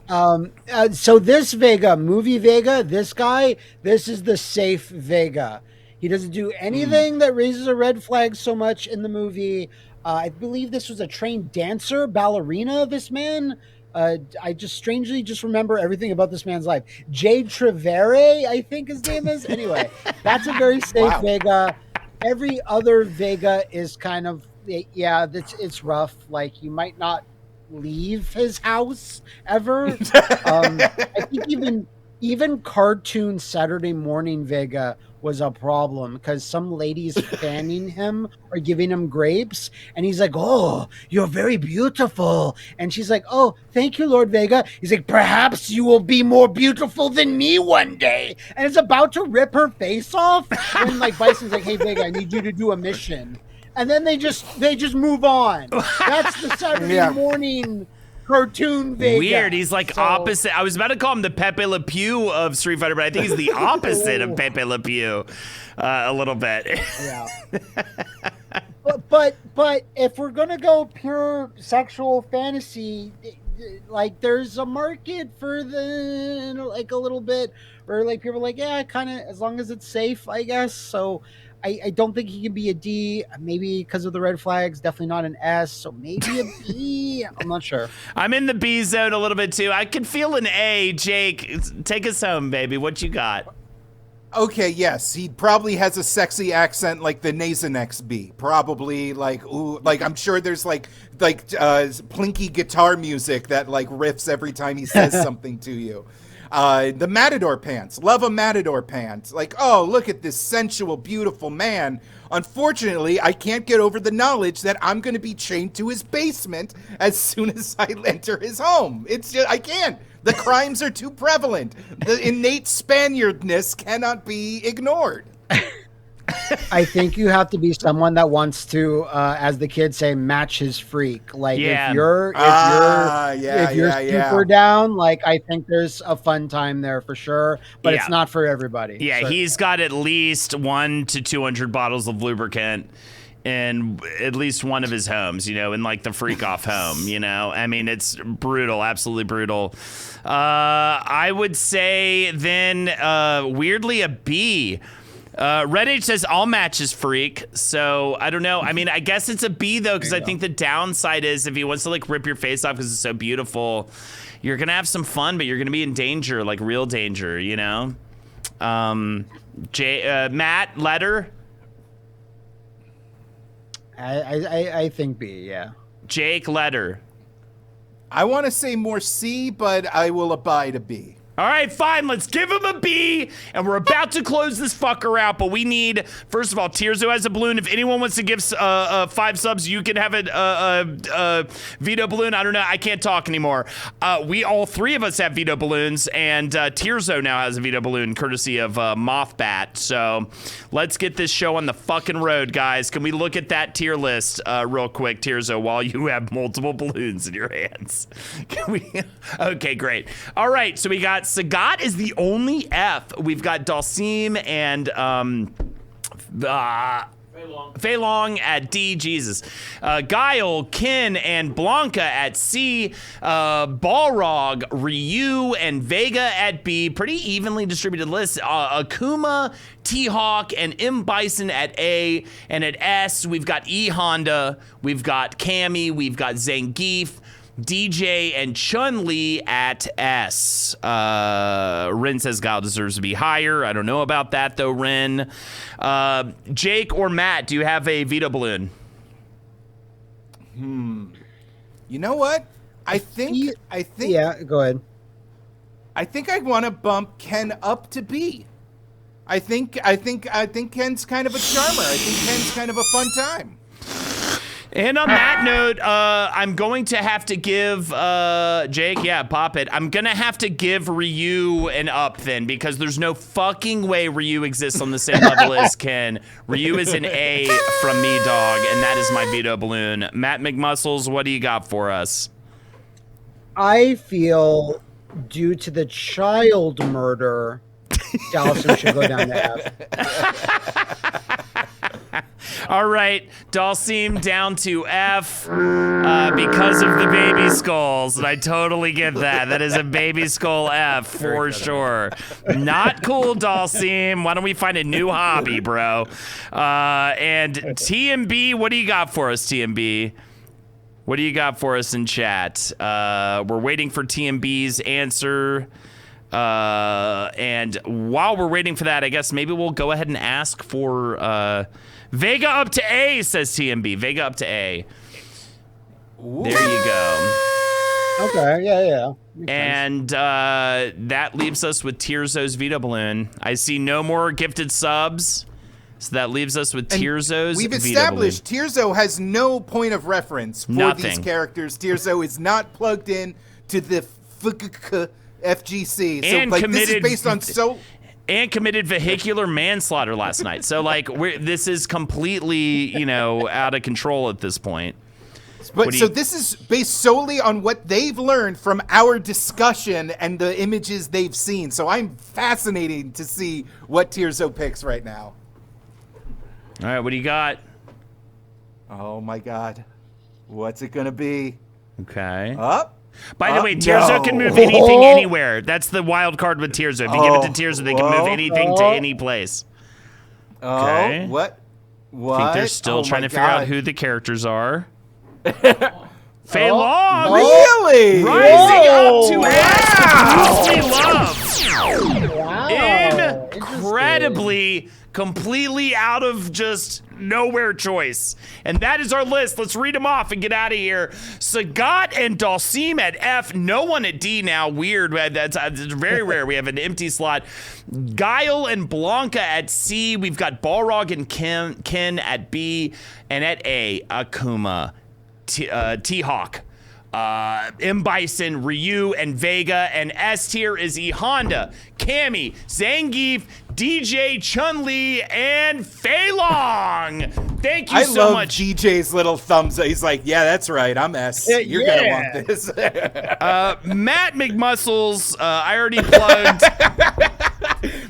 So this Vega, movie Vega, this guy, this is the safe Vega. He doesn't do anything that raises a red flag so much in the movie. I believe this was a trained dancer, ballerina, this man. I just strangely remember everything about this man's life. Jade Trevere, I think his name is. Anyway, that's a very safe Vega. Every other Vega is kind of, it's rough. Like, you might not leave his house ever. I think even cartoon Saturday morning Vega was a problem because some ladies fanning him or giving him grapes, and he's like, "Oh, you're very beautiful," and she's like, "Oh, thank you, Lord Vega." He's like, "Perhaps you will be more beautiful than me one day," and it's about to rip her face off when like Bison's like, "Hey Vega, I need you to do a mission," and then they just move on. That's the Saturday morning cartoon Vega. Weird. He's like opposite. I was about to call him the Pepe Le Pew of Street Fighter, but I think he's the opposite of Pepe Le Pew a little bit. Yeah. But if we're gonna go pure sexual fantasy, like there's a market for the like a little bit, or like people are like, yeah, kind of as long as it's safe, I guess. So I don't think he can be a D, maybe because of the red flags, definitely not an S, so maybe a B. I'm not sure. I'm in the B zone a little bit too. I can feel an A. Jake, take us home, baby. What you got? Okay, yes, he probably has a sexy accent like the Nasonex B. Probably like, ooh, like I'm sure there's like plinky guitar music that like riffs every time he says something to you. The Matador pants. Love a Matador pant. Like, oh, look at this sensual, beautiful man. Unfortunately, I can't get over the knowledge that I'm going to be chained to his basement as soon as I enter his home. It's just, I can't. The crimes are too prevalent. The innate Spaniardness cannot be ignored. I think you have to be someone that wants to, as the kids say, match his freak. Like if you're super down, like I think there's a fun time there for sure, but it's not for everybody. Yeah, he's got at least 100 to 200 bottles of lubricant in at least one of his homes, you know, in like the freak off home, you know. I mean, it's brutal, absolutely brutal. I would say then weirdly a B. Reddit says all matches freak, so I don't know. I mean, I guess it's a B though, because I think the downside is if he wants to like rip your face off because it's so beautiful, you're gonna have some fun, but you're gonna be in danger, like real danger, you know. Matt, letter. I think B, yeah. Jake, letter. I want to say more C, but I will abide a B. All right, fine. Let's give him a B, and we're about to close this fucker out. But we need, first of all, Tirzo has a balloon. If anyone wants to give 5 subs, you can have a veto balloon. I don't know. I can't talk anymore. We all 3 of us have veto balloons, and Tirzo now has a veto balloon, courtesy of Mothbat. So let's get this show on the fucking road, guys. Can we look at that tier list real quick, Tirzo, while you have multiple balloons in your hands? Can we? Okay, great. All right, so we got Sagat is the only F. We've got Dalsim and Fei Long at D. Jesus. Guile, Kin, and Blanca at C. Balrog, Ryu, and Vega at B. Pretty evenly distributed list. Akuma, T-Hawk, and M. Bison at A. And at S, we've got E. Honda, we've got Cammy, we've got Zangief, DJ and Chun-Li at S. Ren says Guile deserves to be higher. I don't know about that, though, Ren. Jake or Matt, do you have a veto balloon? You know what? I think. Yeah, go ahead. I think I want to bump Ken up to B. I think Ken's kind of a charmer. I think Ken's kind of a fun time. And on that note, I'm going to have to give Jake, yeah, pop it. I'm gonna have to give Ryu an up then, because there's no fucking way Ryu exists on the same level as Ken. Ryu is an A from me, dog, and that is my veto balloon. Matt McMuscles, what do you got for us? I feel, due to the child murder, Dawson should go down to F. All right, Dalsim down to F because of the baby skulls, and I totally get that. That is a baby skull F for sure. Not cool, Dalsim. Why don't we find a new hobby, bro? And TMB, what do you got for us, TMB? What do you got for us in chat? We're waiting for TMB's answer. And while we're waiting for that, I guess maybe we'll go ahead and ask for Vega up to A, says TMB. Vega up to A. Ooh. There you go. Okay, yeah. And that leaves us with Tirzo's veto balloon. I see no more gifted subs. So that leaves us with Tirzo's We've veto established balloon. Tirzo has no point of reference for these characters. Tirzo is not plugged in to the FGC. So And like, this is based on and committed vehicular manslaughter last night. So like this is completely, out of control at this point. But so this is based solely on what they've learned from our discussion and the images they've seen. So I'm fascinated to see what Tirzo picks right now. All right, what do you got? Oh my God. What's it gonna be? Okay. Up. By the way, Tirzo can move anything anywhere. That's the wild card with Tirzo. If you give it to Tirzo, they can move anything to any place. Okay. What? I think they're still trying to figure out who the characters are. Fei Long! Really? Rising up to S with Bruce Lee Love. Incredibly, completely out of just nowhere choice. And that is our list. Let's read them off and get out of here. Sagat and Dalsim at F. No one at D now. Weird. That's very rare. We have an empty slot. Guile and Blanca at C. We've got Balrog and Ken at B. And at A, Akuma, T-Hawk, M. Bison, Ryu, and Vega. And S tier is E. Honda, Cammy, Zangief, DJ, Chun-Li, and Fei Long. Thank you so much. I love DJ's little thumbs up. He's like, yeah, that's right. I'm S. You're going to want this. Matt McMuscles, I already plugged.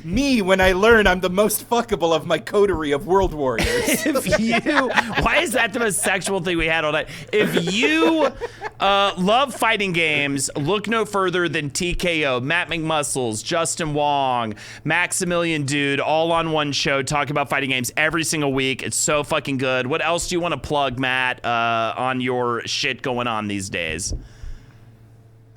Me, when I learn I'm the most fuckable of my coterie of World Warriors. Why is that the most sexual thing we had all night? If you love fighting games, look no further than TKO, Matt McMuscles, Justin Wong, Maximilian Dude, all on one show talking about fighting games every single week. It's so fucking good. What else do you want to plug, Matt, on your shit going on these days?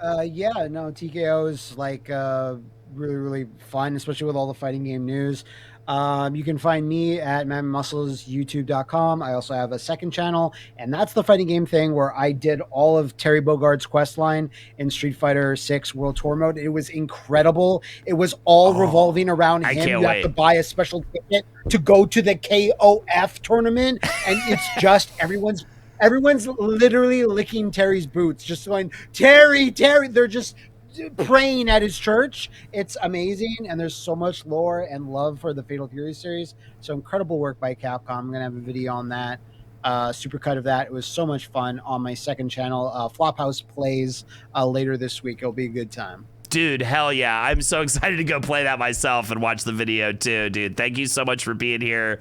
TKO is like really, really fun, especially with all the fighting game news. You can find me at mattmuscles.youtube.com. I also have a second channel, and that's the fighting game thing where I did all of Terry Bogart's quest line in Street Fighter 6 World Tour mode. It was incredible. It was all revolving around him. You have to buy a special ticket to go to the KOF tournament, and it's just everyone's literally licking Terry's boots, just going, Terry. They're just praying at his church. It's amazing, and there's so much lore and love for the Fatal Fury series. So incredible work by Capcom. I'm gonna have a video on that, supercut of that. It was so much fun on my second channel, Flophouse Plays, later this week. It'll be a good time. Dude, hell yeah. I'm so excited to go play that myself and watch the video too, dude. Thank you so much for being here.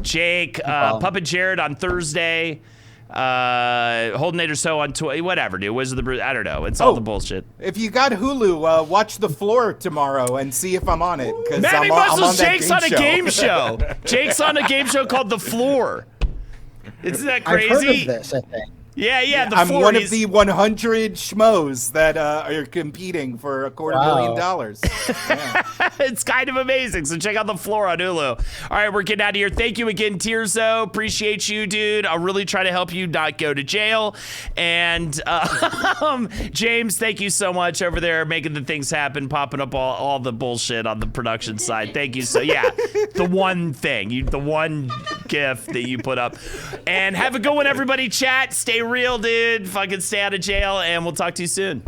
Jake, Puppet Jared on Thursday. Holden So on Twitter, whatever, dude. Wizard of the Bruce, I don't know. It's all the bullshit. If you got Hulu, watch The Floor tomorrow and see if I'm on it. Matt McMuscles, Jake's on a game show. Jake's on a game show called The Floor. Isn't that crazy? I've heard of this, I think. Yeah, the I'm floor. one of the 100 schmoes that are competing for $250,000. Yeah. It's kind of amazing. So check out The Floor on Hulu. All right, we're getting out of here. Thank you again, Tirzo. Appreciate you, dude. I'll really try to help you not go to jail. And James, thank you so much over there making the things happen, popping up all the bullshit on the production side. Thank you. So yeah, the one thing, the one GIF that you put up. And have a good one, everybody. Chat. Stay real, dude. Fucking stay out of jail, and we'll talk to you soon.